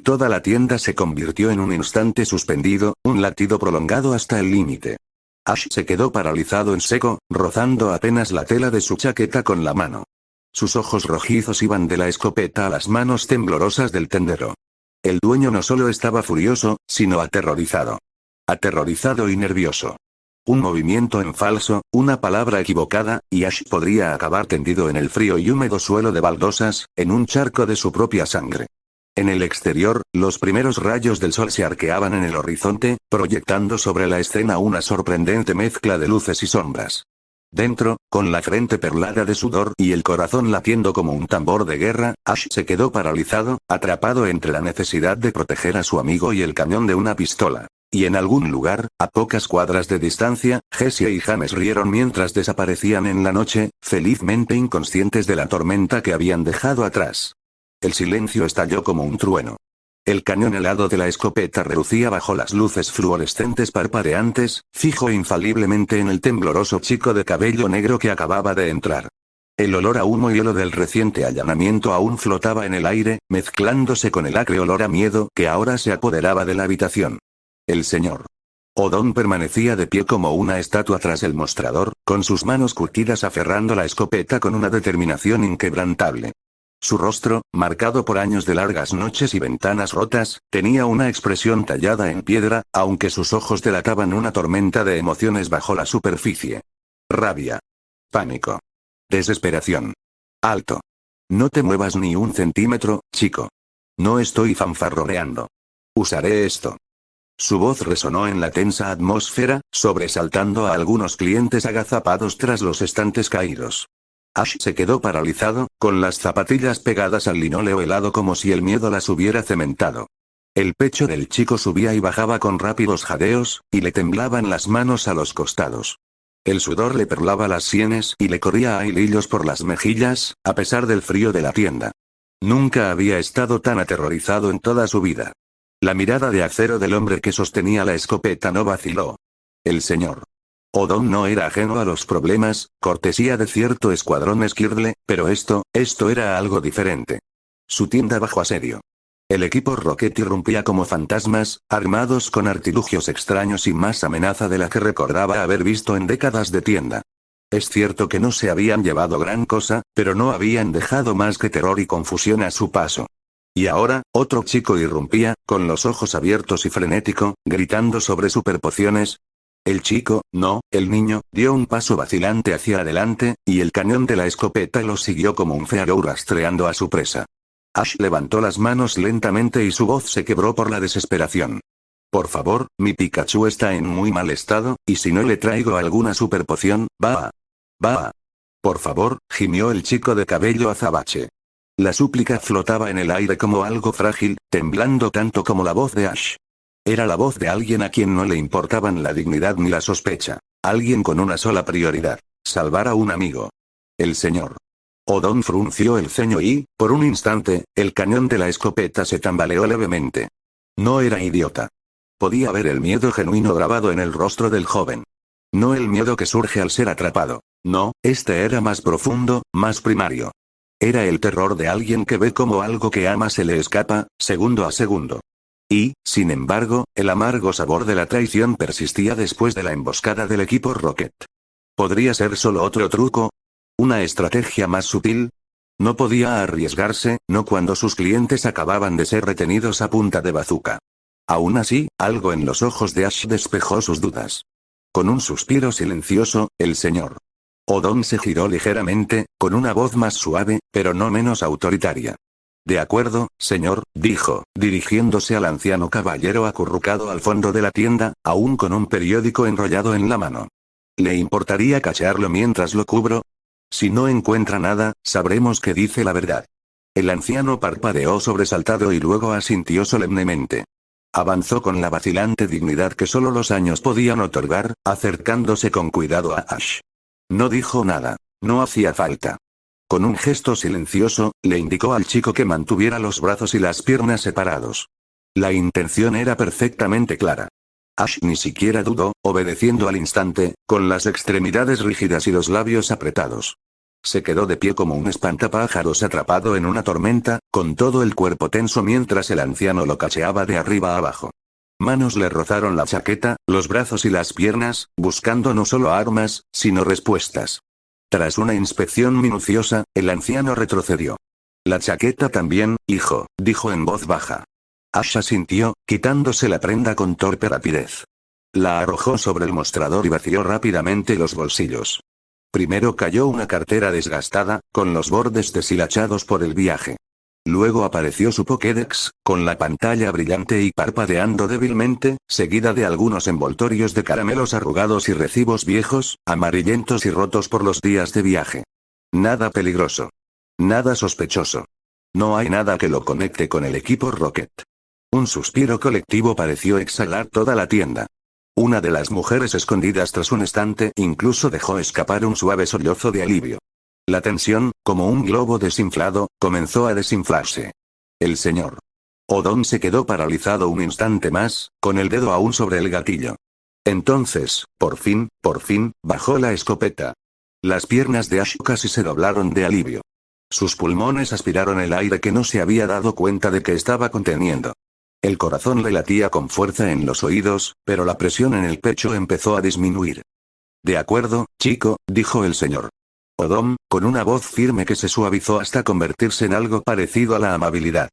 Toda la tienda se convirtió en un instante suspendido, un latido prolongado hasta el límite. Ash se quedó paralizado en seco, rozando apenas la tela de su chaqueta con la mano. Sus ojos rojizos iban de la escopeta a las manos temblorosas del tendero. El dueño no solo estaba furioso, sino aterrorizado. Aterrorizado y nervioso. Un movimiento en falso, una palabra equivocada, y Ash podría acabar tendido en el frío y húmedo suelo de baldosas, en un charco de su propia sangre. En el exterior, los primeros rayos del sol se arqueaban en el horizonte, proyectando sobre la escena una sorprendente mezcla de luces y sombras. Dentro, con la frente perlada de sudor y el corazón latiendo como un tambor de guerra, Ash se quedó paralizado, atrapado entre la necesidad de proteger a su amigo y el cañón de una pistola. Y en algún lugar, a pocas cuadras de distancia, Jessie y James rieron mientras desaparecían en la noche, felizmente inconscientes de la tormenta que habían dejado atrás. El silencio estalló como un trueno. El cañón helado de la escopeta relucía bajo las luces fluorescentes parpadeantes, fijo infaliblemente en el tembloroso chico de cabello negro que acababa de entrar. El olor a humo y hielo del reciente allanamiento aún flotaba en el aire, mezclándose con el acre olor a miedo que ahora se apoderaba de la habitación. El señor Odón permanecía de pie como una estatua tras el mostrador, con sus manos curtidas aferrando la escopeta con una determinación inquebrantable. Su rostro, marcado por años de largas noches y ventanas rotas, tenía una expresión tallada en piedra, aunque sus ojos delataban una tormenta de emociones bajo la superficie. Rabia. Pánico. Desesperación. Alto. No te muevas ni un centímetro, chico. No estoy fanfarroneando. Usaré esto. Su voz resonó en la tensa atmósfera, sobresaltando a algunos clientes agazapados tras los estantes caídos. Ash se quedó paralizado, con las zapatillas pegadas al linóleo helado como si el miedo las hubiera cementado. El pecho del chico subía y bajaba con rápidos jadeos, y le temblaban las manos a los costados. El sudor le perlaba las sienes y le corría a hilillos por las mejillas, a pesar del frío de la tienda. Nunca había estado tan aterrorizado en toda su vida. La mirada de acero del hombre que sostenía la escopeta no vaciló. El señor Odón no era ajeno a los problemas, cortesía de cierto escuadrón Skirtle, pero esto era algo diferente. Su tienda bajo asedio. El equipo Rocket irrumpía como fantasmas, armados con artilugios extraños y más amenaza de la que recordaba haber visto en décadas de tienda. Es cierto que no se habían llevado gran cosa, pero no habían dejado más que terror y confusión a su paso. Y ahora, otro chico irrumpía, con los ojos abiertos y frenético, gritando sobre superpociones. El chico, no, el niño, dio un paso vacilante hacia adelante, y el cañón de la escopeta lo siguió como un Fearow rastreando a su presa. Ash levantó las manos lentamente y su voz se quebró por la desesperación. Por favor, mi Pikachu está en muy mal estado, y si no le traigo alguna superpoción, va. Por favor, gimió el chico de cabello azabache. La súplica flotaba en el aire como algo frágil, temblando tanto como la voz de Ash. Era la voz de alguien a quien no le importaban la dignidad ni la sospecha. Alguien con una sola prioridad: salvar a un amigo. El señor Odón frunció el ceño y, por un instante, el cañón de la escopeta se tambaleó levemente. No era idiota. Podía ver el miedo genuino grabado en el rostro del joven. No el miedo que surge al ser atrapado. No, este era más profundo, más primario. Era el terror de alguien que ve cómo algo que ama se le escapa, segundo a segundo. Y, sin embargo, el amargo sabor de la traición persistía después de la emboscada del equipo Rocket. ¿Podría ser solo otro truco? ¿Una estrategia más sutil? No podía arriesgarse, no cuando sus clientes acababan de ser retenidos a punta de bazuca. Aún así, algo en los ojos de Ash despejó sus dudas. Con un suspiro silencioso, el señor Odón se giró ligeramente, con una voz más suave, pero no menos autoritaria. De acuerdo, señor, dijo, dirigiéndose al anciano caballero acurrucado al fondo de la tienda, aún con un periódico enrollado en la mano. ¿Le importaría cachearlo mientras lo cubro? Si no encuentra nada, sabremos que dice la verdad. El anciano parpadeó sobresaltado y luego asintió solemnemente. Avanzó con la vacilante dignidad que solo los años podían otorgar, acercándose con cuidado a Ash. No dijo nada. No hacía falta. Con un gesto silencioso, le indicó al chico que mantuviera los brazos y las piernas separados. La intención era perfectamente clara. Ash ni siquiera dudó, obedeciendo al instante, con las extremidades rígidas y los labios apretados. Se quedó de pie como un espantapájaros atrapado en una tormenta, con todo el cuerpo tenso mientras el anciano lo cacheaba de arriba a abajo. Manos le rozaron la chaqueta, los brazos y las piernas, buscando no solo armas, sino respuestas. Tras una inspección minuciosa, el anciano retrocedió. La chaqueta también, hijo, dijo en voz baja. Ash asintió, quitándose la prenda con torpe rapidez. La arrojó sobre el mostrador y vació rápidamente los bolsillos. Primero cayó una cartera desgastada, con los bordes deshilachados por el viaje. Luego apareció su Pokédex, con la pantalla brillante y parpadeando débilmente, seguida de algunos envoltorios de caramelos arrugados y recibos viejos, amarillentos y rotos por los días de viaje. Nada peligroso. Nada sospechoso. No hay nada que lo conecte con el equipo Rocket. Un suspiro colectivo pareció exhalar toda la tienda. Una de las mujeres escondidas tras un estante incluso dejó escapar un suave sollozo de alivio. La tensión, como un globo desinflado, comenzó a desinflarse. El señor Odom se quedó paralizado un instante más, con el dedo aún sobre el gatillo. Entonces, por fin, bajó la escopeta. Las piernas de Ash casi se doblaron de alivio. Sus pulmones aspiraron el aire que no se había dado cuenta de que estaba conteniendo. El corazón le latía con fuerza en los oídos, pero la presión en el pecho empezó a disminuir. De acuerdo, chico, dijo el señor Odom, con una voz firme que se suavizó hasta convertirse en algo parecido a la amabilidad.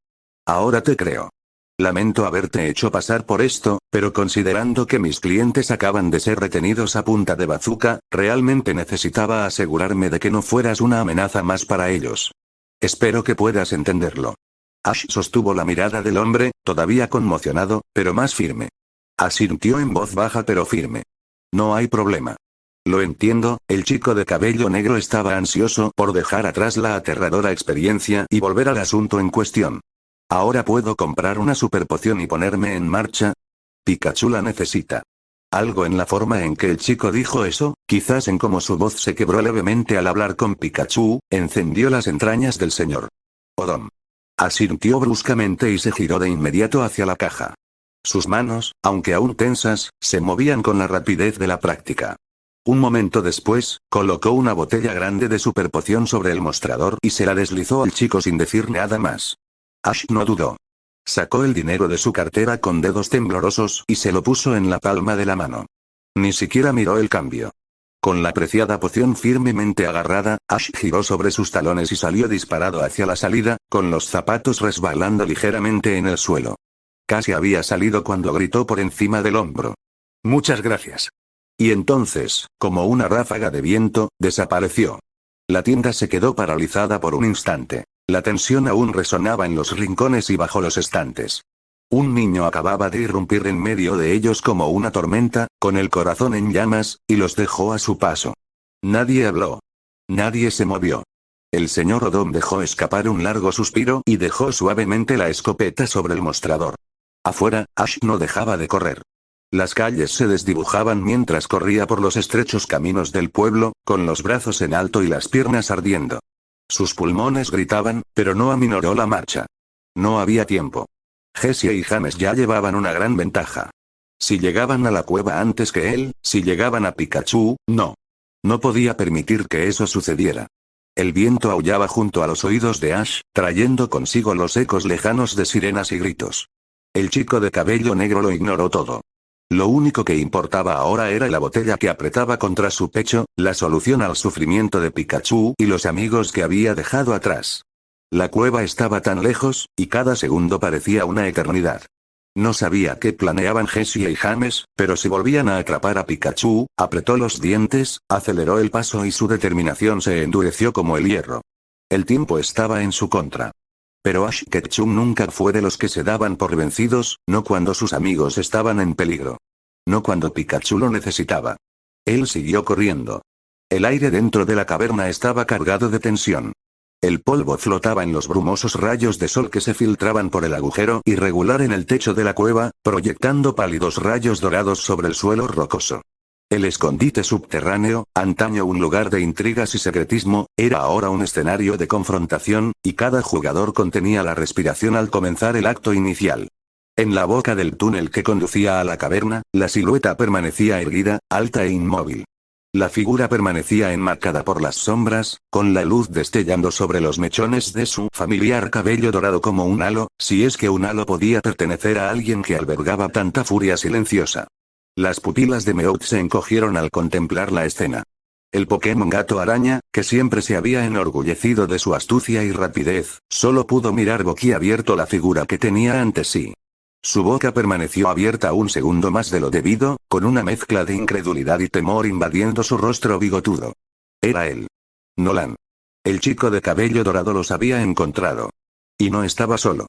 Ahora te creo. Lamento haberte hecho pasar por esto, pero considerando que mis clientes acaban de ser retenidos a punta de bazuca, realmente necesitaba asegurarme de que no fueras una amenaza más para ellos. Espero que puedas entenderlo. Ash sostuvo la mirada del hombre, todavía conmocionado, pero más firme. Asintió en voz baja pero firme. No hay problema. Lo entiendo, el chico de cabello negro estaba ansioso por dejar atrás la aterradora experiencia y volver al asunto en cuestión. ¿Ahora puedo comprar una superpoción y ponerme en marcha? Pikachu la necesita. Algo en la forma en que el chico dijo eso, quizás en cómo su voz se quebró levemente al hablar con Pikachu, encendió las entrañas del señor Odom. Asintió bruscamente y se giró de inmediato hacia la caja. Sus manos, aunque aún tensas, se movían con la rapidez de la práctica. Un momento después, colocó una botella grande de superpoción sobre el mostrador y se la deslizó al chico sin decir nada más. Ash no dudó. Sacó el dinero de su cartera con dedos temblorosos y se lo puso en la palma de la mano. Ni siquiera miró el cambio. Con la preciada poción firmemente agarrada, Ash giró sobre sus talones y salió disparado hacia la salida, con los zapatos resbalando ligeramente en el suelo. Casi había salido cuando gritó por encima del hombro. Muchas gracias. Y entonces, como una ráfaga de viento, desapareció. La tienda se quedó paralizada por un instante. La tensión aún resonaba en los rincones y bajo los estantes. Un niño acababa de irrumpir en medio de ellos como una tormenta, con el corazón en llamas, y los dejó a su paso. Nadie habló. Nadie se movió. El señor Odom dejó escapar un largo suspiro y dejó suavemente la escopeta sobre el mostrador. Afuera, Ash no dejaba de correr. Las calles se desdibujaban mientras corría por los estrechos caminos del pueblo, con los brazos en alto y las piernas ardiendo. Sus pulmones gritaban, pero no aminoró la marcha. No había tiempo. Jessie y James ya llevaban una gran ventaja. Si llegaban a la cueva antes que él, si llegaban a Pikachu, no. No podía permitir que eso sucediera. El viento aullaba junto a los oídos de Ash, trayendo consigo los ecos lejanos de sirenas y gritos. El chico de cabello negro lo ignoró todo. Lo único que importaba ahora era la botella que apretaba contra su pecho, la solución al sufrimiento de Pikachu y los amigos que había dejado atrás. La cueva estaba tan lejos, y cada segundo parecía una eternidad. No sabía qué planeaban Jessie y James, pero si volvían a atrapar a Pikachu, apretó los dientes, aceleró el paso y su determinación se endureció como el hierro. El tiempo estaba en su contra. Pero Ash Ketchum nunca fue de los que se daban por vencidos, no cuando sus amigos estaban en peligro. No cuando Pikachu lo necesitaba. Él siguió corriendo. El aire dentro de la caverna estaba cargado de tensión. El polvo flotaba en los brumosos rayos de sol que se filtraban por el agujero irregular en el techo de la cueva, proyectando pálidos rayos dorados sobre el suelo rocoso. El escondite subterráneo, antaño un lugar de intrigas y secretismo, era ahora un escenario de confrontación, y cada jugador contenía la respiración al comenzar el acto inicial. En la boca del túnel que conducía a la caverna, la silueta permanecía erguida, alta e inmóvil. La figura permanecía enmarcada por las sombras, con la luz destellando sobre los mechones de su familiar cabello dorado como un halo, si es que un halo podía pertenecer a alguien que albergaba tanta furia silenciosa. Las pupilas de Meowth se encogieron al contemplar la escena. El Pokémon Gato Araña, que siempre se había enorgullecido de su astucia y rapidez, solo pudo mirar boquiabierto la figura que tenía ante sí. Su boca permaneció abierta un segundo más de lo debido, con una mezcla de incredulidad y temor invadiendo su rostro bigotudo. Era él. Nolan. El chico de cabello dorado los había encontrado. Y no estaba solo.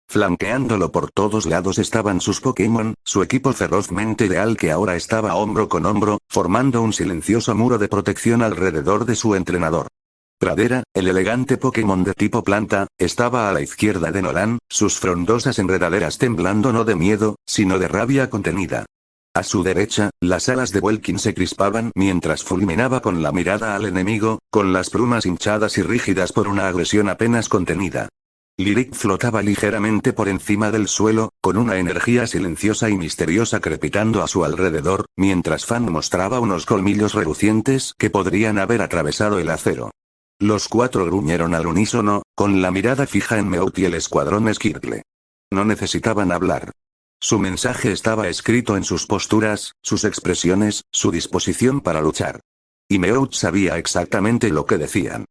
Flanqueándolo por todos lados estaban sus Pokémon, su equipo ferozmente leal que ahora estaba hombro con hombro, formando un silencioso muro de protección alrededor de su entrenador. Pradera, el elegante Pokémon de tipo planta, estaba a la izquierda de Nolan, sus frondosas enredaderas temblando no de miedo, sino de rabia contenida. A su derecha, las alas de Welkin se crispaban mientras fulminaba con la mirada al enemigo, con las plumas hinchadas y rígidas por una agresión apenas contenida. Lyric flotaba ligeramente por encima del suelo, con una energía silenciosa y misteriosa crepitando a su alrededor, mientras Fan mostraba unos colmillos relucientes que podrían haber atravesado el acero. Los cuatro gruñeron al unísono, con la mirada fija en Meowth y el escuadrón Skirtle. No necesitaban hablar. Su mensaje estaba escrito en sus posturas, sus expresiones, su disposición para luchar. Y Meowth sabía exactamente lo que decían.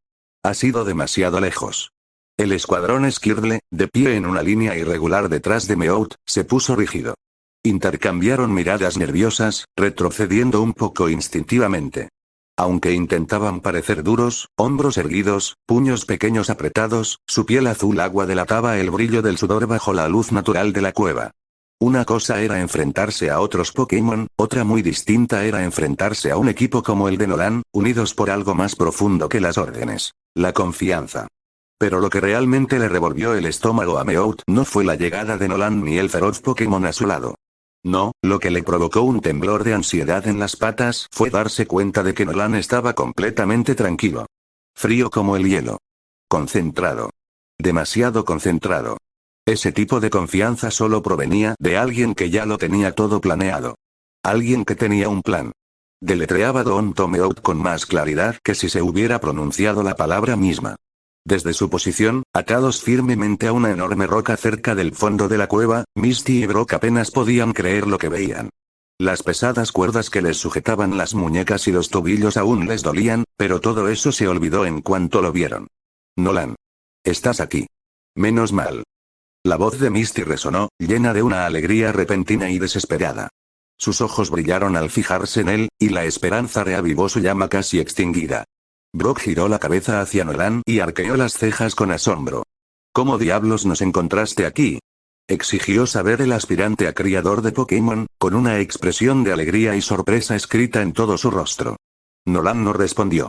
Ha sido demasiado lejos. El escuadrón Skirtle, de pie en una línea irregular detrás de Meowth, se puso rígido. Intercambiaron miradas nerviosas, retrocediendo un poco instintivamente. Aunque intentaban parecer duros, hombros erguidos, puños pequeños apretados, su piel azul agua delataba el brillo del sudor bajo la luz natural de la cueva. Una cosa era enfrentarse a otros Pokémon, otra muy distinta era enfrentarse a un equipo como el de Nolan, unidos por algo más profundo que las órdenes: la confianza. Pero lo que realmente le revolvió el estómago a Meowth no fue la llegada de Nolan ni el feroz Pokémon a su lado. No, lo que le provocó un temblor de ansiedad en las patas fue darse cuenta de que Nolan estaba completamente tranquilo. Frío como el hielo. Concentrado. Demasiado concentrado. Ese tipo de confianza solo provenía de alguien que ya lo tenía todo planeado. Alguien que tenía un plan. Deletreaba Don Meowth con más claridad que si se hubiera pronunciado la palabra misma. Desde su posición, atados firmemente a una enorme roca cerca del fondo de la cueva, Misty y Brock apenas podían creer lo que veían. Las pesadas cuerdas que les sujetaban las muñecas y los tobillos aún les dolían, pero todo eso se olvidó en cuanto lo vieron. Nolan. Estás aquí. Menos mal. La voz de Misty resonó, llena de una alegría repentina y desesperada. Sus ojos brillaron al fijarse en él, y la esperanza reavivó su llama casi extinguida. Brock giró la cabeza hacia Nolan y arqueó las cejas con asombro. ¿Cómo diablos nos encontraste aquí?, exigió saber el aspirante a criador de Pokémon, con una expresión de alegría y sorpresa escrita en todo su rostro. Nolan no respondió.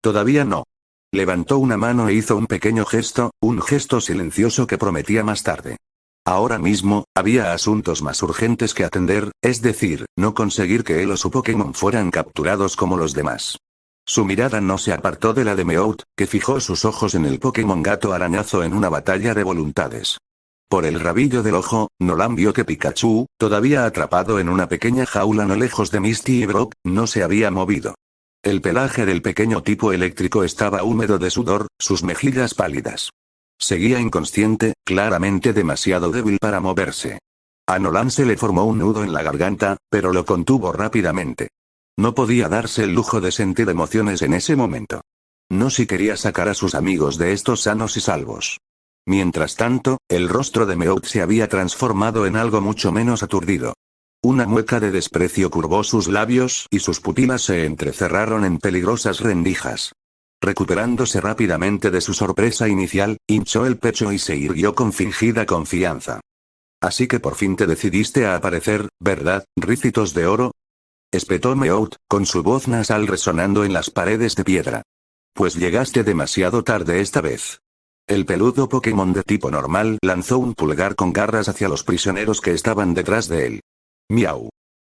Todavía no. Levantó una mano e hizo un pequeño gesto, un gesto silencioso que prometía más tarde. Ahora mismo, había asuntos más urgentes que atender, es decir, no conseguir que él o su Pokémon fueran capturados como los demás. Su mirada no se apartó de la de Meowth, que fijó sus ojos en el Pokémon gato arañazo en una batalla de voluntades. Por el rabillo del ojo, Nolan vio que Pikachu, todavía atrapado en una pequeña jaula no lejos de Misty y Brock, no se había movido. El pelaje del pequeño tipo eléctrico estaba húmedo de sudor, sus mejillas pálidas. Seguía inconsciente, claramente demasiado débil para moverse. A Nolan se le formó un nudo en la garganta, pero lo contuvo rápidamente. No podía darse el lujo de sentir emociones en ese momento. No si quería sacar a sus amigos de estos sanos y salvos. Mientras tanto, el rostro de Meowth se había transformado en algo mucho menos aturdido. Una mueca de desprecio curvó sus labios y sus pupilas se entrecerraron en peligrosas rendijas. Recuperándose rápidamente de su sorpresa inicial, hinchó el pecho y se irguió con fingida confianza. Así que por fin te decidiste a aparecer, ¿verdad, Ricitos de Oro?, espetó Meowth, con su voz nasal resonando en las paredes de piedra. Pues llegaste demasiado tarde esta vez. El peludo Pokémon de tipo normal lanzó un pulgar con garras hacia los prisioneros que estaban detrás de él. Miau.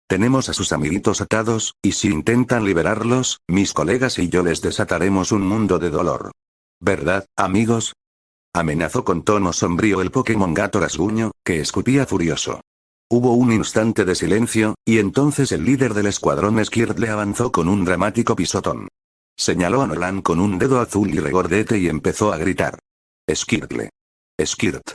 Tenemos a sus amiguitos atados, y si intentan liberarlos, mis colegas y yo les desataremos un mundo de dolor. ¿Verdad, amigos?, amenazó con tono sombrío el Pokémon gato rasguño, que escupía furioso. Hubo un instante de silencio, y entonces el líder del escuadrón Skirtle avanzó con un dramático pisotón. Señaló a Nolan con un dedo azul y regordete y empezó a gritar. Skirtle. Skirt.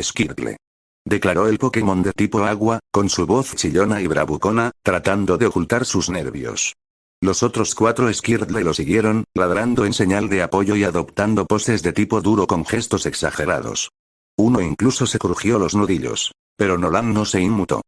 Skirtle. Declaró el Pokémon de tipo agua, con su voz chillona y bravucona, tratando de ocultar sus nervios. Los otros cuatro Skirtle lo siguieron, ladrando en señal de apoyo y adoptando poses de tipo duro con gestos exagerados. Uno incluso se crujió los nudillos. Pero Nolan no se inmutó.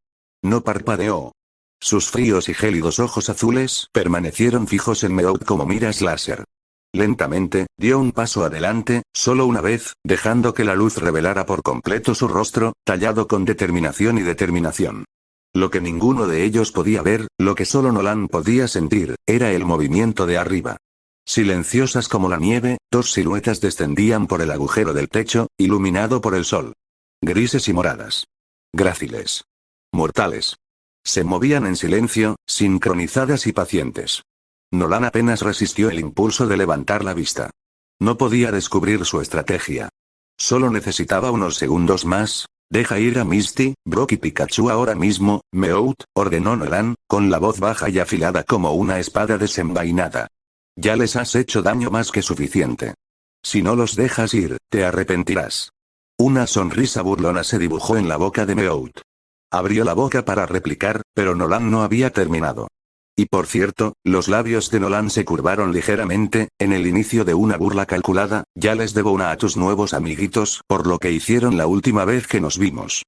No parpadeó. Sus fríos y gélidos ojos azules permanecieron fijos en Meowth como miras láser. Lentamente, dio un paso adelante, solo una vez, dejando que la luz revelara por completo su rostro, tallado con determinación y determinación. Lo que ninguno de ellos podía ver, lo que solo Nolan podía sentir, era el movimiento de arriba. Silenciosas como la nieve, dos siluetas descendían por el agujero del techo, iluminado por el sol. Grises y moradas. Gráciles. Mortales. Se movían en silencio, sincronizadas y pacientes. Nolan apenas resistió el impulso de levantar la vista. No podía descubrir su estrategia. Solo necesitaba unos segundos más. Deja ir a Misty, Brock y Pikachu ahora mismo, Meowth, ordenó Nolan, con la voz baja y afilada como una espada desenvainada. Ya les has hecho daño más que suficiente. Si no los dejas ir, te arrepentirás. Una sonrisa burlona se dibujó en la boca de Meowth. Abrió la boca para replicar, pero Nolan no había terminado. Y por cierto, los labios de Nolan se curvaron ligeramente, en el inicio de una burla calculada. Ya les debo una a tus nuevos amiguitos por lo que hicieron la última vez que nos vimos.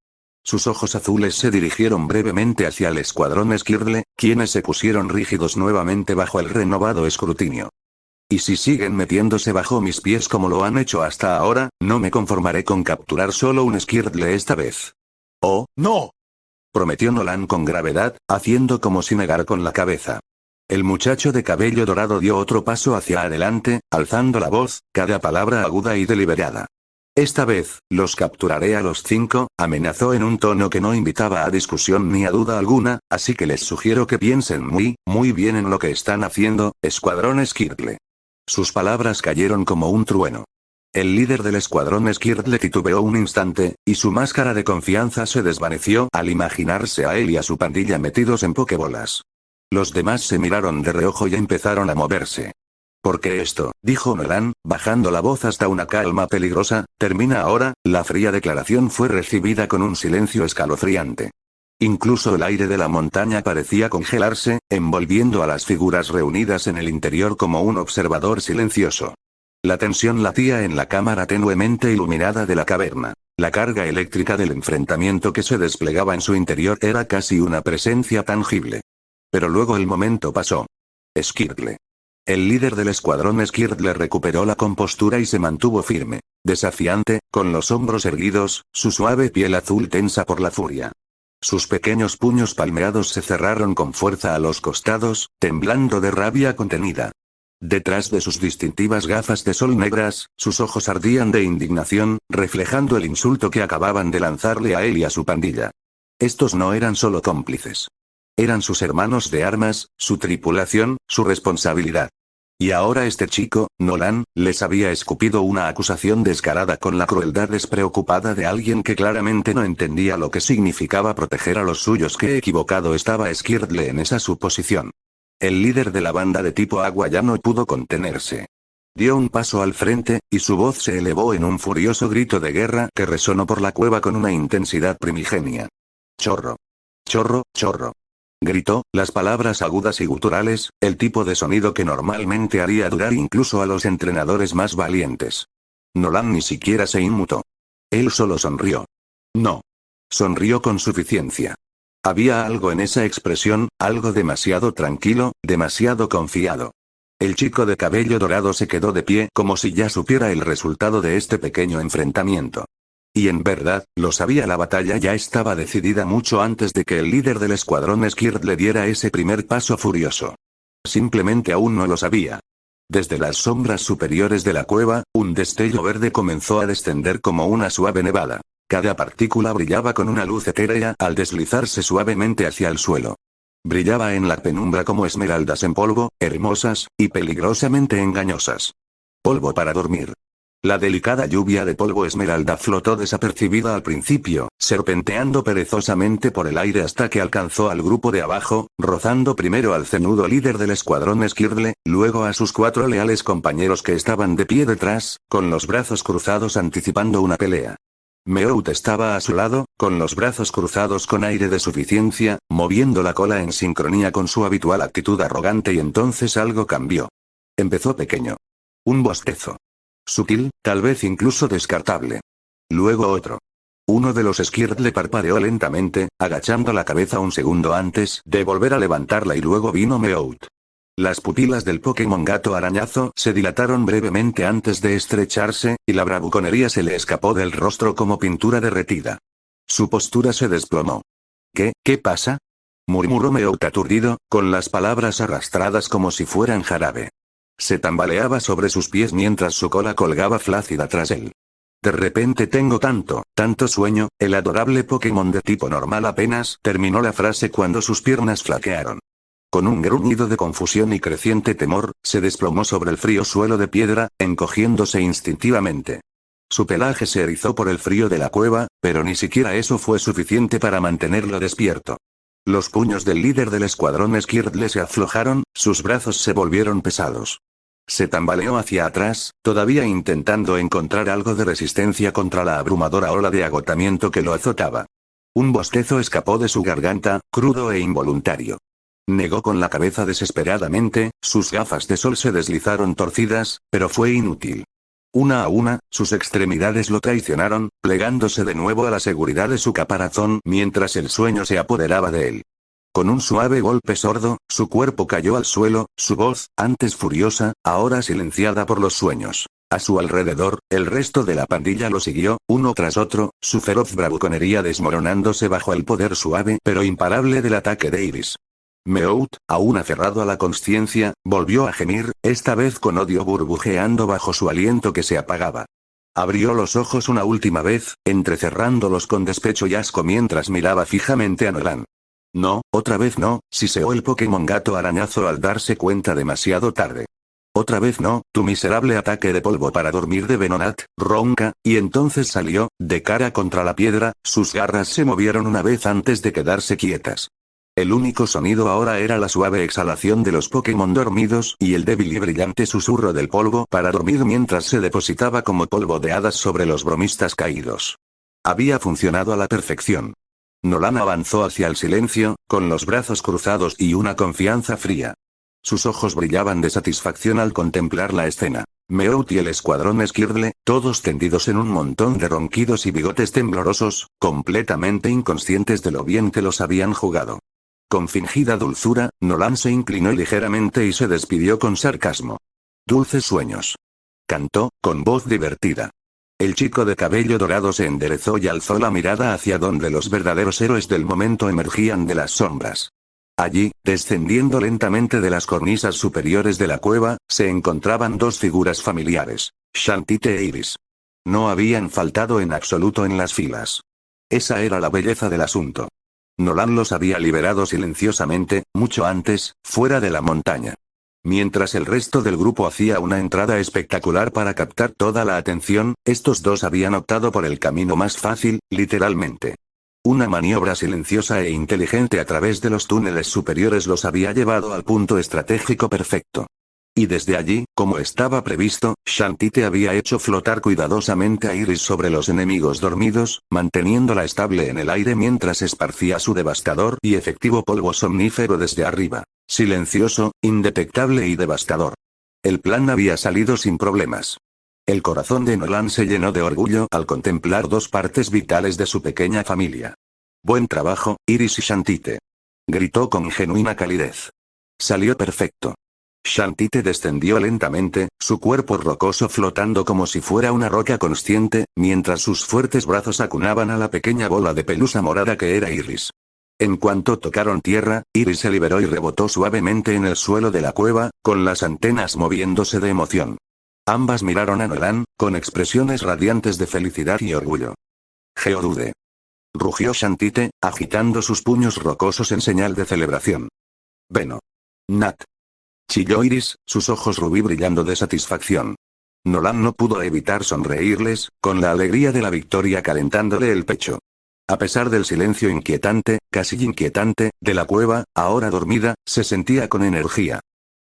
Sus ojos azules se dirigieron brevemente hacia el escuadrón Skirtle, quienes se pusieron rígidos nuevamente bajo el renovado escrutinio. Y si siguen metiéndose bajo mis pies como lo han hecho hasta ahora, no me conformaré con capturar solo un Skirtle esta vez. ¡Oh, no!, prometió Nolan con gravedad, haciendo como si negar con la cabeza. El muchacho de cabello dorado dio otro paso hacia adelante, alzando la voz, cada palabra aguda y deliberada. Esta vez, los capturaré a los 5, amenazó en un tono que no invitaba a discusión ni a duda alguna, así que les sugiero que piensen muy bien en lo que están haciendo, escuadrón Skirtle. Sus palabras cayeron como un trueno. El líder del escuadrón Skirtle titubeó un instante, y su máscara de confianza se desvaneció al imaginarse a él y a su pandilla metidos en pokebolas. Los demás se miraron de reojo y empezaron a moverse. Porque esto, dijo Nolan, bajando la voz hasta una calma peligrosa, termina ahora. La fría declaración fue recibida con un silencio escalofriante. Incluso el aire de la montaña parecía congelarse, envolviendo a las figuras reunidas en el interior como un observador silencioso. La tensión latía en la cámara tenuemente iluminada de la caverna. La carga eléctrica del enfrentamiento que se desplegaba en su interior era casi una presencia tangible. Pero luego el momento pasó. Skirtle. El líder del escuadrón Skirtle recuperó la compostura y se mantuvo firme, desafiante, con los hombros erguidos, su suave piel azul tensa por la furia. Sus pequeños puños palmeados se cerraron con fuerza a los costados, temblando de rabia contenida. Detrás de sus distintivas gafas de sol negras, sus ojos ardían de indignación, reflejando el insulto que acababan de lanzarle a él y a su pandilla. Estos no eran solo cómplices. Eran sus hermanos de armas, su tripulación, su responsabilidad. Y ahora este chico, Nolan, les había escupido una acusación descarada con la crueldad despreocupada de alguien que claramente no entendía lo que significaba proteger a los suyos. Qué equivocado estaba Skirtle en esa suposición. El líder de la banda de tipo agua ya no pudo contenerse. Dio un paso al frente, y su voz se elevó en un furioso grito de guerra que resonó por la cueva con una intensidad primigenia. Chorro. Chorro, chorro. Gritó, las palabras agudas y guturales, el tipo de sonido que normalmente haría dudar incluso a los entrenadores más valientes. Nolan ni siquiera se inmutó. Él solo sonrió. No. Sonrió con suficiencia. Había algo en esa expresión, algo demasiado tranquilo, demasiado confiado. El chico de cabello dorado se quedó de pie como si ya supiera el resultado de este pequeño enfrentamiento. Y en verdad, lo sabía, la batalla ya estaba decidida mucho antes de que el líder del escuadrón Skirtle diera ese primer paso furioso. Simplemente aún no lo sabía. Desde las sombras superiores de la cueva, un destello verde comenzó a descender como una suave nevada. Cada partícula brillaba con una luz etérea al deslizarse suavemente hacia el suelo. Brillaba en la penumbra como esmeraldas en polvo, hermosas, y peligrosamente engañosas. Polvo para dormir. La delicada lluvia de polvo esmeralda flotó desapercibida al principio, serpenteando perezosamente por el aire hasta que alcanzó al grupo de abajo, rozando primero al ceñudo líder del escuadrón Skirtle, luego a sus 4 leales compañeros que estaban de pie detrás, con los brazos cruzados anticipando una pelea. Meowth estaba a su lado, con los brazos cruzados con aire de suficiencia, moviendo la cola en sincronía con su habitual actitud arrogante, y entonces algo cambió. Empezó pequeño. Un bostezo. Sutil, tal vez incluso descartable. Luego otro. Uno de los Skirtle parpadeó lentamente, agachando la cabeza un segundo antes de volver a levantarla, y luego vino Meowth. Las pupilas del Pokémon gato arañazo se dilataron brevemente antes de estrecharse, y la bravuconería se le escapó del rostro como pintura derretida. Su postura se desplomó. ¿Qué pasa?, murmuró Meowth aturdido, con las palabras arrastradas como si fueran jarabe. Se tambaleaba sobre sus pies mientras su cola colgaba flácida tras él. De repente tengo tanto sueño. El adorable Pokémon de tipo normal apenas terminó la frase cuando sus piernas flaquearon. Con un gruñido de confusión y creciente temor, se desplomó sobre el frío suelo de piedra, encogiéndose instintivamente. Su pelaje se erizó por el frío de la cueva, pero ni siquiera eso fue suficiente para mantenerlo despierto. Los puños del líder del escuadrón Skirtle se aflojaron, sus brazos se volvieron pesados. Se tambaleó hacia atrás, todavía intentando encontrar algo de resistencia contra la abrumadora ola de agotamiento que lo azotaba. Un bostezo escapó de su garganta, crudo e involuntario. Negó con la cabeza desesperadamente, sus gafas de sol se deslizaron torcidas, pero fue inútil. Una a una, sus extremidades lo traicionaron, plegándose de nuevo a la seguridad de su caparazón mientras el sueño se apoderaba de él. Con un suave golpe sordo, su cuerpo cayó al suelo, su voz, antes furiosa, ahora silenciada por los sueños. A su alrededor, el resto de la pandilla lo siguió, uno tras otro, su feroz bravuconería desmoronándose bajo el poder suave pero imparable del ataque de Iris. Meowth, aún aferrado a la consciencia, volvió a gemir, esta vez con odio burbujeando bajo su aliento que se apagaba. Abrió los ojos una última vez, entrecerrándolos con despecho y asco mientras miraba fijamente a Nolan. No, otra vez no, siseó el Pokémon gato arañazo al darse cuenta demasiado tarde. Otra vez no, tu miserable ataque de polvo para dormir de Venonat, ronca, y entonces salió, de cara contra la piedra, sus garras se movieron una vez antes de quedarse quietas. El único sonido ahora era la suave exhalación de los Pokémon dormidos y el débil y brillante susurro del polvo para dormir mientras se depositaba como polvo de hadas sobre los bromistas caídos. Había funcionado a la perfección. Nolan avanzó hacia el silencio, con los brazos cruzados y una confianza fría. Sus ojos brillaban de satisfacción al contemplar la escena. Meowth y el escuadrón Skirtle, todos tendidos en un montón de ronquidos y bigotes temblorosos, completamente inconscientes de lo bien que los habían jugado. Con fingida dulzura, Nolan se inclinó ligeramente y se despidió con sarcasmo. Dulces sueños. Cantó, con voz divertida. El chico de cabello dorado se enderezó y alzó la mirada hacia donde los verdaderos héroes del momento emergían de las sombras. Allí, descendiendo lentamente de las cornisas superiores de la cueva, se encontraban dos figuras familiares, Shantite e Iris. No habían faltado en absoluto en las filas. Esa era la belleza del asunto. Nolan los había liberado silenciosamente, mucho antes, fuera de la montaña. Mientras el resto del grupo hacía una entrada espectacular para captar toda la atención, estos dos habían optado por el camino más fácil, literalmente. Una maniobra silenciosa e inteligente a través de los túneles superiores los había llevado al punto estratégico perfecto. Y desde allí, como estaba previsto, Shantite había hecho flotar cuidadosamente a Iris sobre los enemigos dormidos, manteniéndola estable en el aire mientras esparcía su devastador y efectivo polvo somnífero desde arriba. Silencioso, indetectable y devastador. El plan había salido sin problemas. El corazón de Nolan se llenó de orgullo al contemplar dos partes vitales de su pequeña familia. Buen trabajo, Iris y Shantite. Gritó con genuina calidez. Salió perfecto. Shantite descendió lentamente, su cuerpo rocoso flotando como si fuera una roca consciente, mientras sus fuertes brazos acunaban a la pequeña bola de pelusa morada que era Iris. En cuanto tocaron tierra, Iris se liberó y rebotó suavemente en el suelo de la cueva, con las antenas moviéndose de emoción. Ambas miraron a Nolan, con expresiones radiantes de felicidad y orgullo. Geodude. Rugió Shantite, agitando sus puños rocosos en señal de celebración. Veno. Nat. Chilló Iris, sus ojos rubí brillando de satisfacción. Nolan no pudo evitar sonreírles, con la alegría de la victoria calentándole el pecho. A pesar del silencio inquietante, casi inquietante, de la cueva, ahora dormida, se sentía con energía.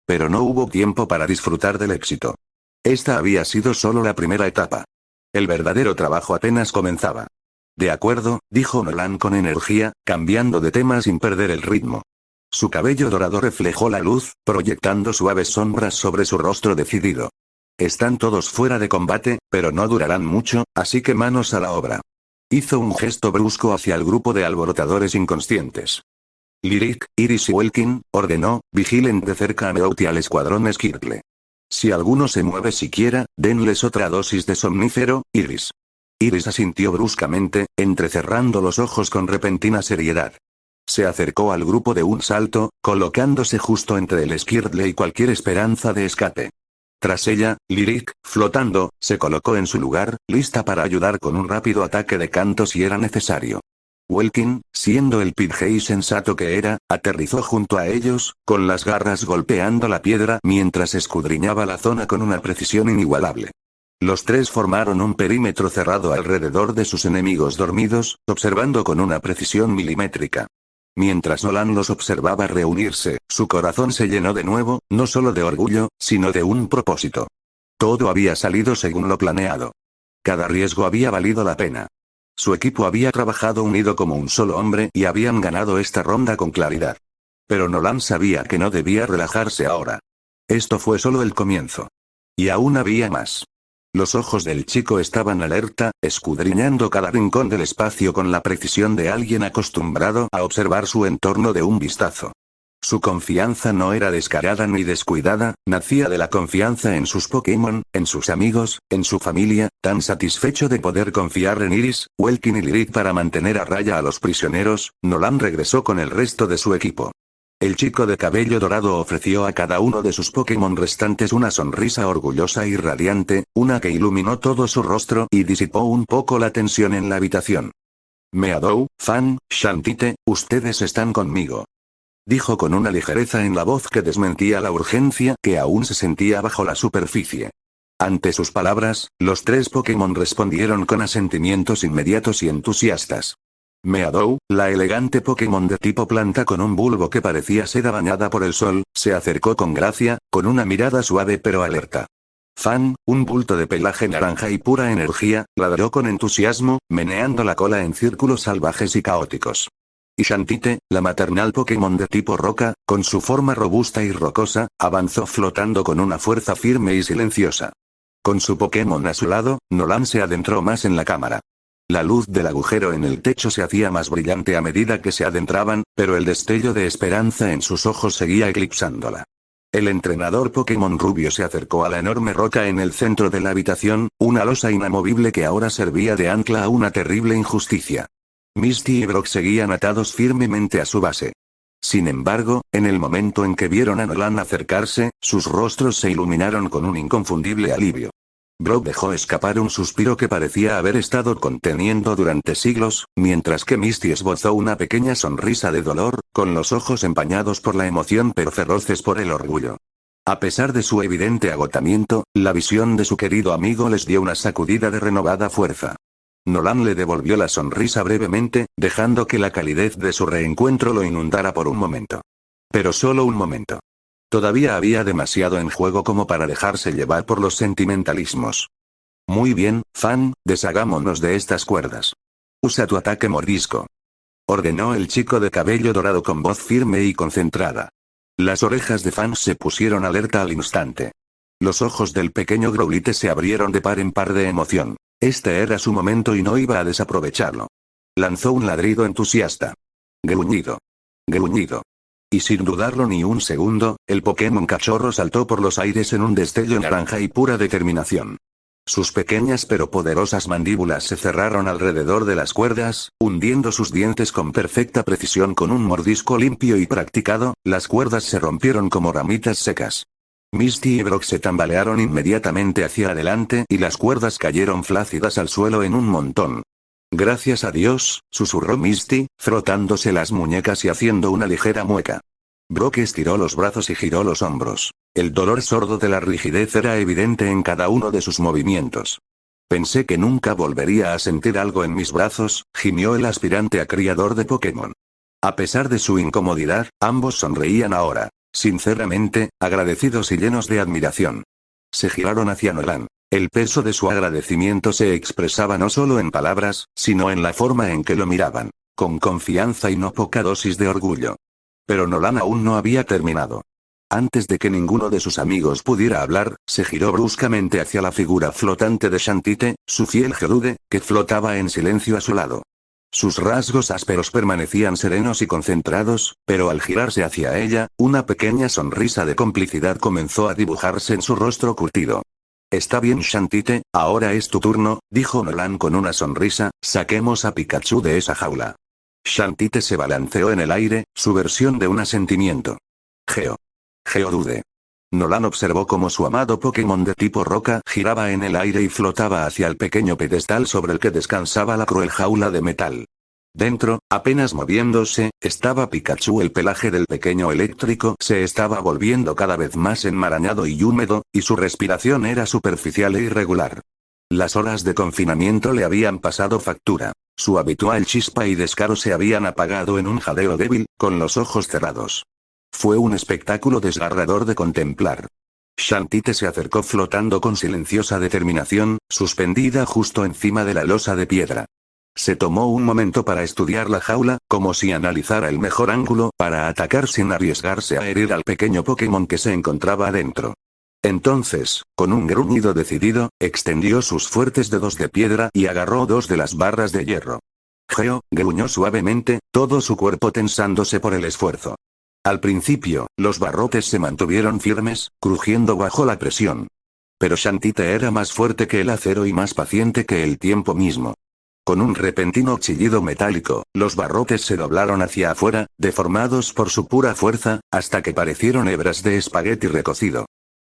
Pero no hubo tiempo para disfrutar del éxito. Esta había sido solo la primera etapa. El verdadero trabajo apenas comenzaba. De acuerdo, dijo Nolan con energía, cambiando de tema sin perder el ritmo. Su cabello dorado reflejó la luz, proyectando suaves sombras sobre su rostro decidido. Están todos fuera de combate, pero no durarán mucho, así que manos a la obra. Hizo un gesto brusco hacia el grupo de alborotadores inconscientes. Lyric, Iris y Welkin, ordenó, vigilen de cerca a Meowth y al escuadrón Skirtle. Si alguno se mueve siquiera, denles otra dosis de somnífero, Iris. Iris asintió bruscamente, entrecerrando los ojos con repentina seriedad. Se acercó al grupo de un salto, colocándose justo entre el Skirtle y cualquier esperanza de escape. Tras ella, Lyric, flotando, se colocó en su lugar, lista para ayudar con un rápido ataque de canto si era necesario. Welkin, siendo el pidgey sensato que era, aterrizó junto a ellos, con las garras golpeando la piedra mientras escudriñaba la zona con una precisión inigualable. Los tres formaron un perímetro cerrado alrededor de sus enemigos dormidos, observando con una precisión milimétrica. Mientras Nolan los observaba reunirse, su corazón se llenó de nuevo, no solo de orgullo, sino de un propósito. Todo había salido según lo planeado. Cada riesgo había valido la pena. Su equipo había trabajado unido como un solo hombre y habían ganado esta ronda con claridad. Pero Nolan sabía que no debía relajarse ahora. Esto fue solo el comienzo. Y aún había más. Los ojos del chico estaban alerta, escudriñando cada rincón del espacio con la precisión de alguien acostumbrado a observar su entorno de un vistazo. Su confianza no era descarada ni descuidada, nacía de la confianza en sus Pokémon, en sus amigos, en su familia, tan satisfecho de poder confiar en Iris, Welkin y Lilith para mantener a raya a los prisioneros, Nolan regresó con el resto de su equipo. El chico de cabello dorado ofreció a cada uno de sus Pokémon restantes una sonrisa orgullosa y radiante, una que iluminó todo su rostro y disipó un poco la tensión en la habitación. Meadow, Fan, Shantyte, ustedes están conmigo. Dijo con una ligereza en la voz que desmentía la urgencia que aún se sentía bajo la superficie. Ante sus palabras, los tres Pokémon respondieron con asentimientos inmediatos y entusiastas. Meadow, la elegante Pokémon de tipo planta con un bulbo que parecía seda bañada por el sol, se acercó con gracia, con una mirada suave pero alerta. Fan, un bulto de pelaje naranja y pura energía, ladró con entusiasmo, meneando la cola en círculos salvajes y caóticos. Y Shantyte, la maternal Pokémon de tipo roca, con su forma robusta y rocosa, avanzó flotando con una fuerza firme y silenciosa. Con su Pokémon a su lado, Nolan se adentró más en la cámara. La luz del agujero en el techo se hacía más brillante a medida que se adentraban, pero el destello de esperanza en sus ojos seguía eclipsándola. El entrenador Pokémon rubio se acercó a la enorme roca en el centro de la habitación, una losa inamovible que ahora servía de ancla a una terrible injusticia. Misty y Brock seguían atados firmemente a su base. Sin embargo, en el momento en que vieron a Nolan acercarse, sus rostros se iluminaron con un inconfundible alivio. Brock dejó escapar un suspiro que parecía haber estado conteniendo durante siglos, mientras que Misty esbozó una pequeña sonrisa de dolor, con los ojos empañados por la emoción pero feroces por el orgullo. A pesar de su evidente agotamiento, la visión de su querido amigo les dio una sacudida de renovada fuerza. Nolan le devolvió la sonrisa brevemente, dejando que la calidez de su reencuentro lo inundara por un momento. Pero solo un momento. Todavía había demasiado en juego como para dejarse llevar por los sentimentalismos. Muy bien, Fan, deshagámonos de estas cuerdas. Usa tu ataque mordisco. Ordenó el chico de cabello dorado con voz firme y concentrada. Las orejas de Fan se pusieron alerta al instante. Los ojos del pequeño Growlithe se abrieron de par en par de emoción. Este era su momento y no iba a desaprovecharlo. Lanzó un ladrido entusiasta. Gruñido. Gruñido. Y sin dudarlo ni un segundo, el Pokémon cachorro saltó por los aires en un destello naranja y pura determinación. Sus pequeñas pero poderosas mandíbulas se cerraron alrededor de las cuerdas, hundiendo sus dientes con perfecta precisión con un mordisco limpio y practicado, las cuerdas se rompieron como ramitas secas. Misty y Brock se tambalearon inmediatamente hacia adelante y las cuerdas cayeron flácidas al suelo en un montón. Gracias a Dios, susurró Misty, frotándose las muñecas y haciendo una ligera mueca. Brock estiró los brazos y giró los hombros. El dolor sordo de la rigidez era evidente en cada uno de sus movimientos. Pensé que nunca volvería a sentir algo en mis brazos, gimió el aspirante a criador de Pokémon. A pesar de su incomodidad, ambos sonreían ahora. Sinceramente, agradecidos y llenos de admiración. Se giraron hacia Nolan. El peso de su agradecimiento se expresaba no solo en palabras, sino en la forma en que lo miraban, con confianza y no poca dosis de orgullo. Pero Nolan aún no había terminado. Antes de que ninguno de sus amigos pudiera hablar, se giró bruscamente hacia la figura flotante de Shantyte, su fiel Gerude, que flotaba en silencio a su lado. Sus rasgos ásperos permanecían serenos y concentrados, pero al girarse hacia ella, una pequeña sonrisa de complicidad comenzó a dibujarse en su rostro curtido. Está bien Shantyte, ahora es tu turno, dijo Nolan con una sonrisa, saquemos a Pikachu de esa jaula. Shantyte se balanceó en el aire, su versión de un asentimiento. Geodude. Nolan observó cómo su amado Pokémon de tipo roca giraba en el aire y flotaba hacia el pequeño pedestal sobre el que descansaba la cruel jaula de metal. Dentro, apenas moviéndose, estaba Pikachu. El pelaje del pequeño eléctrico se estaba volviendo cada vez más enmarañado y húmedo, y su respiración era superficial e irregular. Las horas de confinamiento le habían pasado factura. Su habitual chispa y descaro se habían apagado en un jadeo débil, con los ojos cerrados. Fue un espectáculo desgarrador de contemplar. Shantite se acercó flotando con silenciosa determinación, suspendida justo encima de la losa de piedra. Se tomó un momento para estudiar la jaula, como si analizara el mejor ángulo para atacar sin arriesgarse a herir al pequeño Pokémon que se encontraba adentro. Entonces, con un gruñido decidido, extendió sus fuertes dedos de piedra y agarró dos de las barras de hierro. Geo, gruñó suavemente, todo su cuerpo tensándose por el esfuerzo. Al principio, los barrotes se mantuvieron firmes, crujiendo bajo la presión. Pero Shantite era más fuerte que el acero y más paciente que el tiempo mismo. Con un repentino chillido metálico, los barrotes se doblaron hacia afuera, deformados por su pura fuerza, hasta que parecieron hebras de espagueti recocido.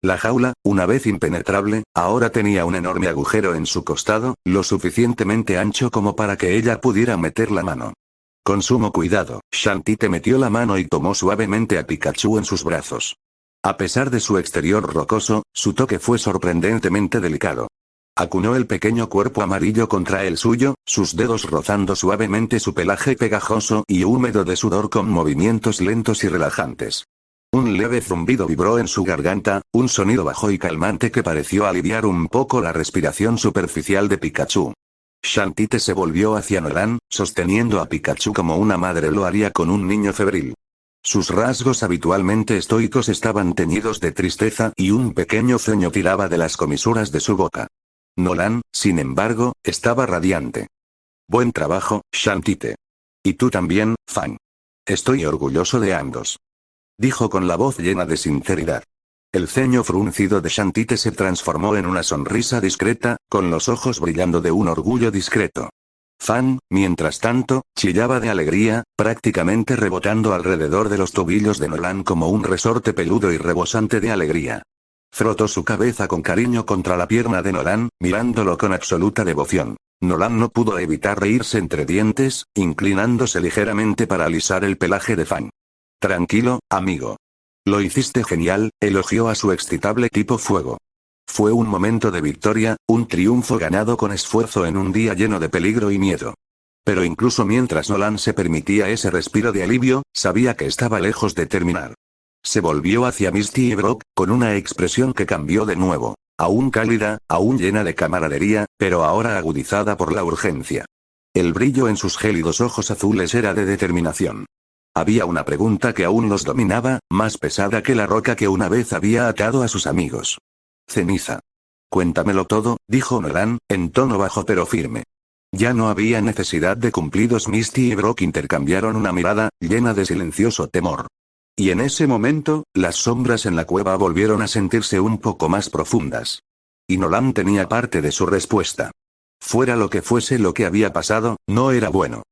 La jaula, una vez impenetrable, ahora tenía un enorme agujero en su costado, lo suficientemente ancho como para que ella pudiera meter la mano. Con sumo cuidado, Shantite metió la mano y tomó suavemente a Pikachu en sus brazos. A pesar de su exterior rocoso, su toque fue sorprendentemente delicado. Acunó el pequeño cuerpo amarillo contra el suyo, sus dedos rozando suavemente su pelaje pegajoso y húmedo de sudor con movimientos lentos y relajantes. Un leve zumbido vibró en su garganta, un sonido bajo y calmante que pareció aliviar un poco la respiración superficial de Pikachu. Shantite se volvió hacia Nolan, sosteniendo a Pikachu como una madre lo haría con un niño febril. Sus rasgos habitualmente estoicos estaban teñidos de tristeza y un pequeño ceño tiraba de las comisuras de su boca. Nolan, sin embargo, estaba radiante. Buen trabajo, Shantite. Y tú también, Fang. Estoy orgulloso de ambos. Dijo con la voz llena de sinceridad. El ceño fruncido de Shantite se transformó en una sonrisa discreta, con los ojos brillando de un orgullo discreto. Fang, mientras tanto, chillaba de alegría, prácticamente rebotando alrededor de los tobillos de Nolan como un resorte peludo y rebosante de alegría. Frotó su cabeza con cariño contra la pierna de Nolan, mirándolo con absoluta devoción. Nolan no pudo evitar reírse entre dientes, inclinándose ligeramente para alisar el pelaje de Fang. Tranquilo, amigo. Lo hiciste genial, elogió a su excitable tipo fuego. Fue un momento de victoria, un triunfo ganado con esfuerzo en un día lleno de peligro y miedo. Pero incluso mientras Nolan se permitía ese respiro de alivio, sabía que estaba lejos de terminar. Se volvió hacia Misty y Brock, con una expresión que cambió de nuevo. Aún cálida, aún llena de camaradería, pero ahora agudizada por la urgencia. El brillo en sus gélidos ojos azules era de determinación. Había una pregunta que aún los dominaba, más pesada que la roca que una vez había atado a sus amigos. Ceniza. Cuéntamelo todo, dijo Nolan, en tono bajo pero firme. Ya no había necesidad de cumplidos. Misty y Brock intercambiaron una mirada, llena de silencioso temor. Y en ese momento, las sombras en la cueva volvieron a sentirse un poco más profundas. Y Nolan tenía parte de su respuesta. Fuera lo que fuese lo que había pasado, no era bueno.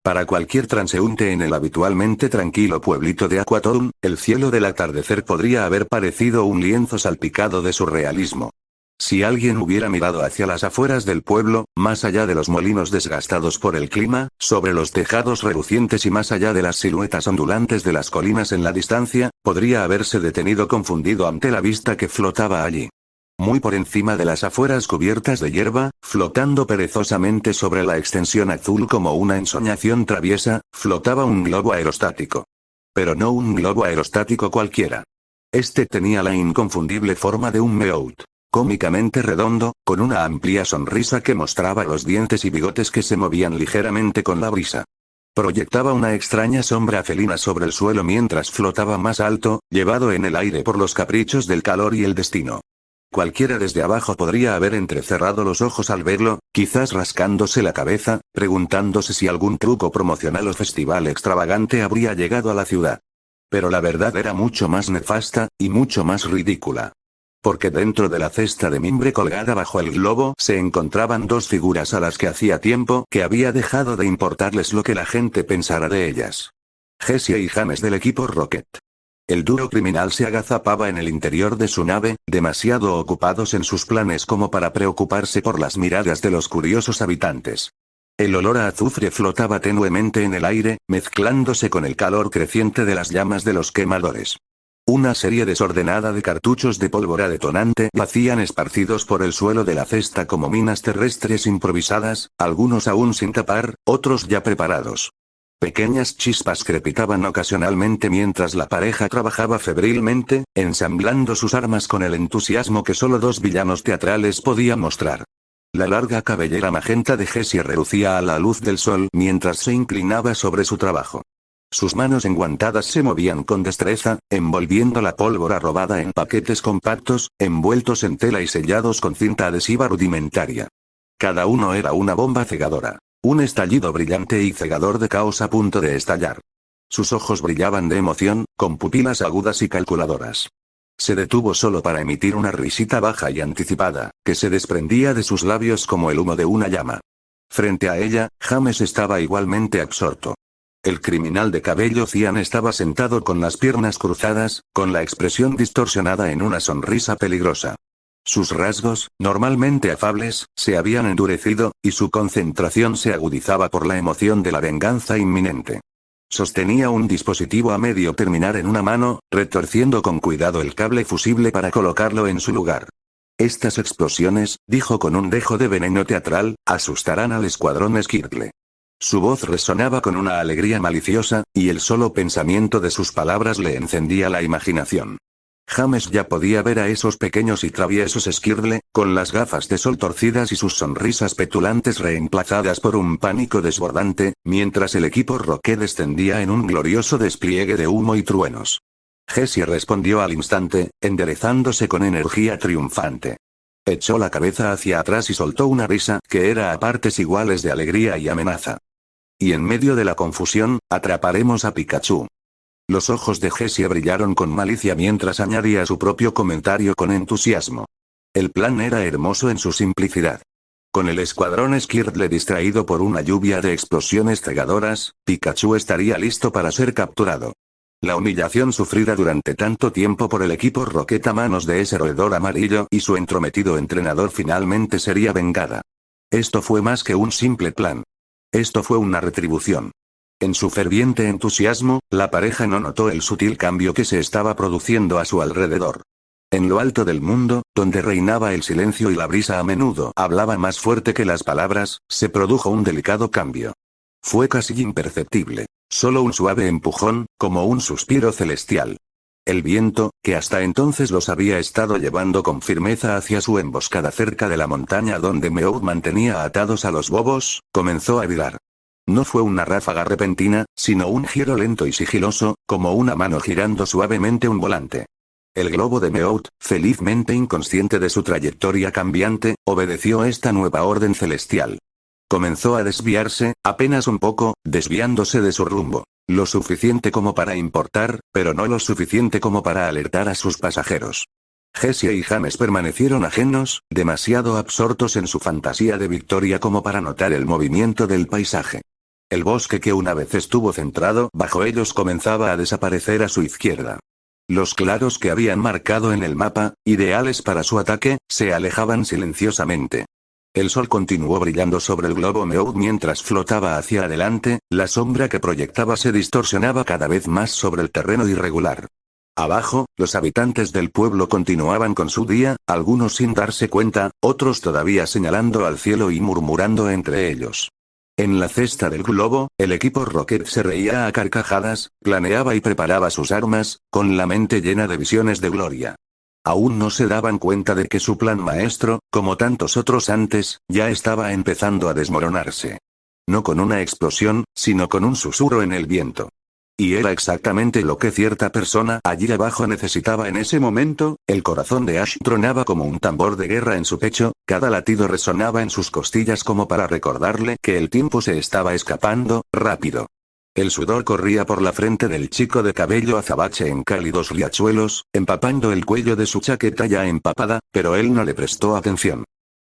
Para cualquier transeúnte en el habitualmente tranquilo pueblito de Aquatown, el cielo del atardecer podría haber parecido un lienzo salpicado de surrealismo. Si alguien hubiera mirado hacia las afueras del pueblo, más allá de los molinos desgastados por el clima, sobre los tejados relucientes y más allá de las siluetas ondulantes de las colinas en la distancia, podría haberse detenido confundido ante la vista que flotaba allí. Muy por encima de las afueras cubiertas de hierba, flotando perezosamente sobre la extensión azul como una ensoñación traviesa, flotaba un globo aerostático. Pero no un globo aerostático cualquiera. Este tenía la inconfundible forma de un Meowth. Cómicamente redondo, con una amplia sonrisa que mostraba los dientes y bigotes que se movían ligeramente con la brisa. Proyectaba una extraña sombra felina sobre el suelo mientras flotaba más alto, llevado en el aire por los caprichos del calor y el destino. Cualquiera desde abajo podría haber entrecerrado los ojos al verlo, quizás rascándose la cabeza, preguntándose si algún truco promocional o festival extravagante habría llegado a la ciudad. Pero la verdad era mucho más nefasta, y mucho más ridícula. Porque dentro de la cesta de mimbre colgada bajo el globo se encontraban dos figuras a las que hacía tiempo que había dejado de importarles lo que la gente pensara de ellas. Jessie y James del equipo Rocket. El duro criminal se agazapaba en el interior de su nave, demasiado ocupados en sus planes como para preocuparse por las miradas de los curiosos habitantes. El olor a azufre flotaba tenuemente en el aire, mezclándose con el calor creciente de las llamas de los quemadores. Una serie desordenada de cartuchos de pólvora detonante yacían esparcidos por el suelo de la cesta como minas terrestres improvisadas, algunos aún sin tapar, otros ya preparados. Pequeñas chispas crepitaban ocasionalmente mientras la pareja trabajaba febrilmente, ensamblando sus armas con el entusiasmo que solo dos villanos teatrales podían mostrar. La larga cabellera magenta de Jessie relucía a la luz del sol mientras se inclinaba sobre su trabajo. Sus manos enguantadas se movían con destreza, envolviendo la pólvora robada en paquetes compactos, envueltos en tela y sellados con cinta adhesiva rudimentaria. Cada uno era una bomba cegadora. Un estallido brillante y cegador de caos a punto de estallar. Sus ojos brillaban de emoción, con pupilas agudas y calculadoras. Se detuvo solo para emitir una risita baja y anticipada, que se desprendía de sus labios como el humo de una llama. Frente a ella, James estaba igualmente absorto. El criminal de cabello cian estaba sentado con las piernas cruzadas, con la expresión distorsionada en una sonrisa peligrosa. Sus rasgos, normalmente afables, se habían endurecido, y su concentración se agudizaba por la emoción de la venganza inminente. Sostenía un dispositivo a medio terminar en una mano, retorciendo con cuidado el cable fusible para colocarlo en su lugar. Estas explosiones, dijo con un dejo de veneno teatral, asustarán al escuadrón Skirtle. Su voz resonaba con una alegría maliciosa, y el solo pensamiento de sus palabras le encendía la imaginación. James ya podía ver a esos pequeños y traviesos Skirtle, con las gafas de sol torcidas y sus sonrisas petulantes reemplazadas por un pánico desbordante, mientras el equipo Rocket descendía en un glorioso despliegue de humo y truenos. Jessie respondió al instante, enderezándose con energía triunfante. Echó la cabeza hacia atrás y soltó una risa que era a partes iguales de alegría y amenaza. Y en medio de la confusión, atraparemos a Pikachu. Los ojos de Jessie brillaron con malicia mientras añadía su propio comentario con entusiasmo. El plan era hermoso en su simplicidad. Con el escuadrón Skirtle distraído por una lluvia de explosiones cegadoras, Pikachu estaría listo para ser capturado. La humillación sufrida durante tanto tiempo por el equipo Rocket a manos de ese roedor amarillo y su entrometido entrenador finalmente sería vengada. Esto fue más que un simple plan. Esto fue una retribución. En su ferviente entusiasmo, la pareja no notó el sutil cambio que se estaba produciendo a su alrededor. En lo alto del mundo, donde reinaba el silencio y la brisa a menudo hablaba más fuerte que las palabras, se produjo un delicado cambio. Fue casi imperceptible. Solo un suave empujón, como un suspiro celestial. El viento, que hasta entonces los había estado llevando con firmeza hacia su emboscada cerca de la montaña donde Meowth mantenía atados a los bobos, comenzó a virar. No fue una ráfaga repentina, sino un giro lento y sigiloso, como una mano girando suavemente un volante. El globo de Meowth, felizmente inconsciente de su trayectoria cambiante, obedeció esta nueva orden celestial. Comenzó a desviarse, apenas un poco, desviándose de su rumbo. Lo suficiente como para importar, pero no lo suficiente como para alertar a sus pasajeros. Jessie y James permanecieron ajenos, demasiado absortos en su fantasía de victoria como para notar el movimiento del paisaje. El bosque que una vez estuvo centrado bajo ellos comenzaba a desaparecer a su izquierda. Los claros que habían marcado en el mapa, ideales para su ataque, se alejaban silenciosamente. El sol continuó brillando sobre el globo Meowth mientras flotaba hacia adelante, la sombra que proyectaba se distorsionaba cada vez más sobre el terreno irregular. Abajo, los habitantes del pueblo continuaban con su día, algunos sin darse cuenta, otros todavía señalando al cielo y murmurando entre ellos. En la cesta del globo, el equipo Rocket se reía a carcajadas, planeaba y preparaba sus armas, con la mente llena de visiones de gloria. Aún no se daban cuenta de que su plan maestro, como tantos otros antes, ya estaba empezando a desmoronarse. No con una explosión, sino con un susurro en el viento. Y era exactamente lo que cierta persona allí abajo necesitaba en ese momento. El corazón de Ash tronaba como un tambor de guerra en su pecho, cada latido resonaba en sus costillas como para recordarle que el tiempo se estaba escapando, rápido. El sudor corría por la frente del chico de cabello azabache en cálidos riachuelos, empapando el cuello de su chaqueta ya empapada, pero él no le prestó atención.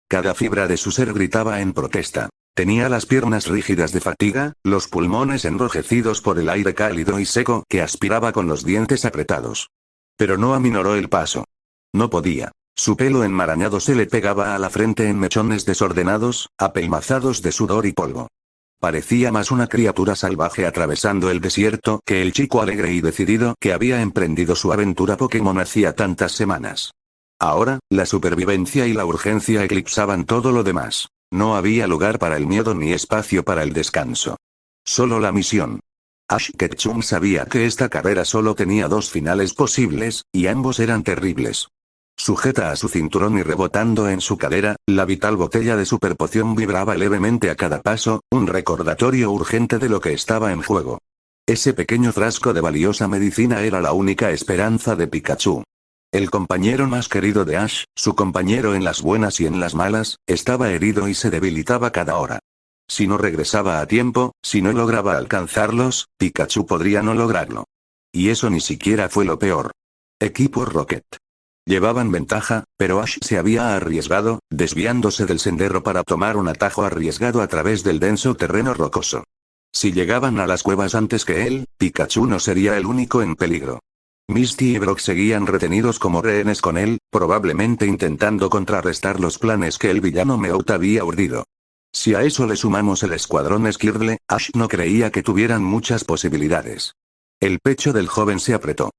Cada fibra de su ser gritaba en protesta. Tenía las piernas rígidas de fatiga, los pulmones enrojecidos por el aire cálido y seco que aspiraba con los dientes apretados. Pero no aminoró el paso. No podía. Su pelo enmarañado se le pegaba a la frente en mechones desordenados, apelmazados de sudor y polvo. Parecía más una criatura salvaje atravesando el desierto que el chico alegre y decidido que había emprendido su aventura Pokémon hacía tantas semanas. Ahora, la supervivencia y la urgencia eclipsaban todo lo demás. No había lugar para el miedo ni espacio para el descanso. Solo la misión. Ash Ketchum sabía que esta carrera solo tenía dos finales posibles, y ambos eran terribles. Sujeta a su cinturón y rebotando en su cadera, la vital botella de superpoción vibraba levemente a cada paso, un recordatorio urgente de lo que estaba en juego. Ese pequeño frasco de valiosa medicina era la única esperanza de Pikachu. El compañero más querido de Ash, su compañero en las buenas y en las malas, estaba herido y se debilitaba cada hora. Si no regresaba a tiempo, si no lograba alcanzarlos, Pikachu podría no lograrlo. Y eso ni siquiera fue lo peor. Equipo Rocket. Llevaban ventaja, pero Ash se había arriesgado, desviándose del sendero para tomar un atajo arriesgado a través del denso terreno rocoso. Si llegaban a las cuevas antes que él, Pikachu no sería el único en peligro. Misty y Brock seguían retenidos como rehenes con él, probablemente intentando contrarrestar los planes que el villano Meowth había urdido. Si a eso le sumamos el escuadrón Squirtle, Ash no creía que tuvieran muchas posibilidades. El pecho del joven se apretó.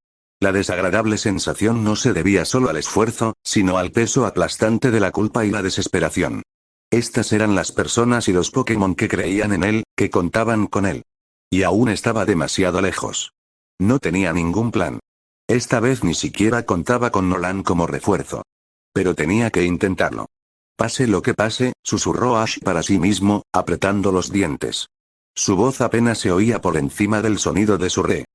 La desagradable sensación no se debía solo al esfuerzo, sino al peso aplastante de la culpa y la desesperación. Estas eran las personas y los Pokémon que creían en él, que contaban con él. Y aún estaba demasiado lejos. No tenía ningún plan. Esta vez ni siquiera contaba con Nolan como refuerzo. Pero tenía que intentarlo. Pase lo que pase, susurró Ash para sí mismo, apretando los dientes. Su voz apenas se oía por encima del sonido de su re.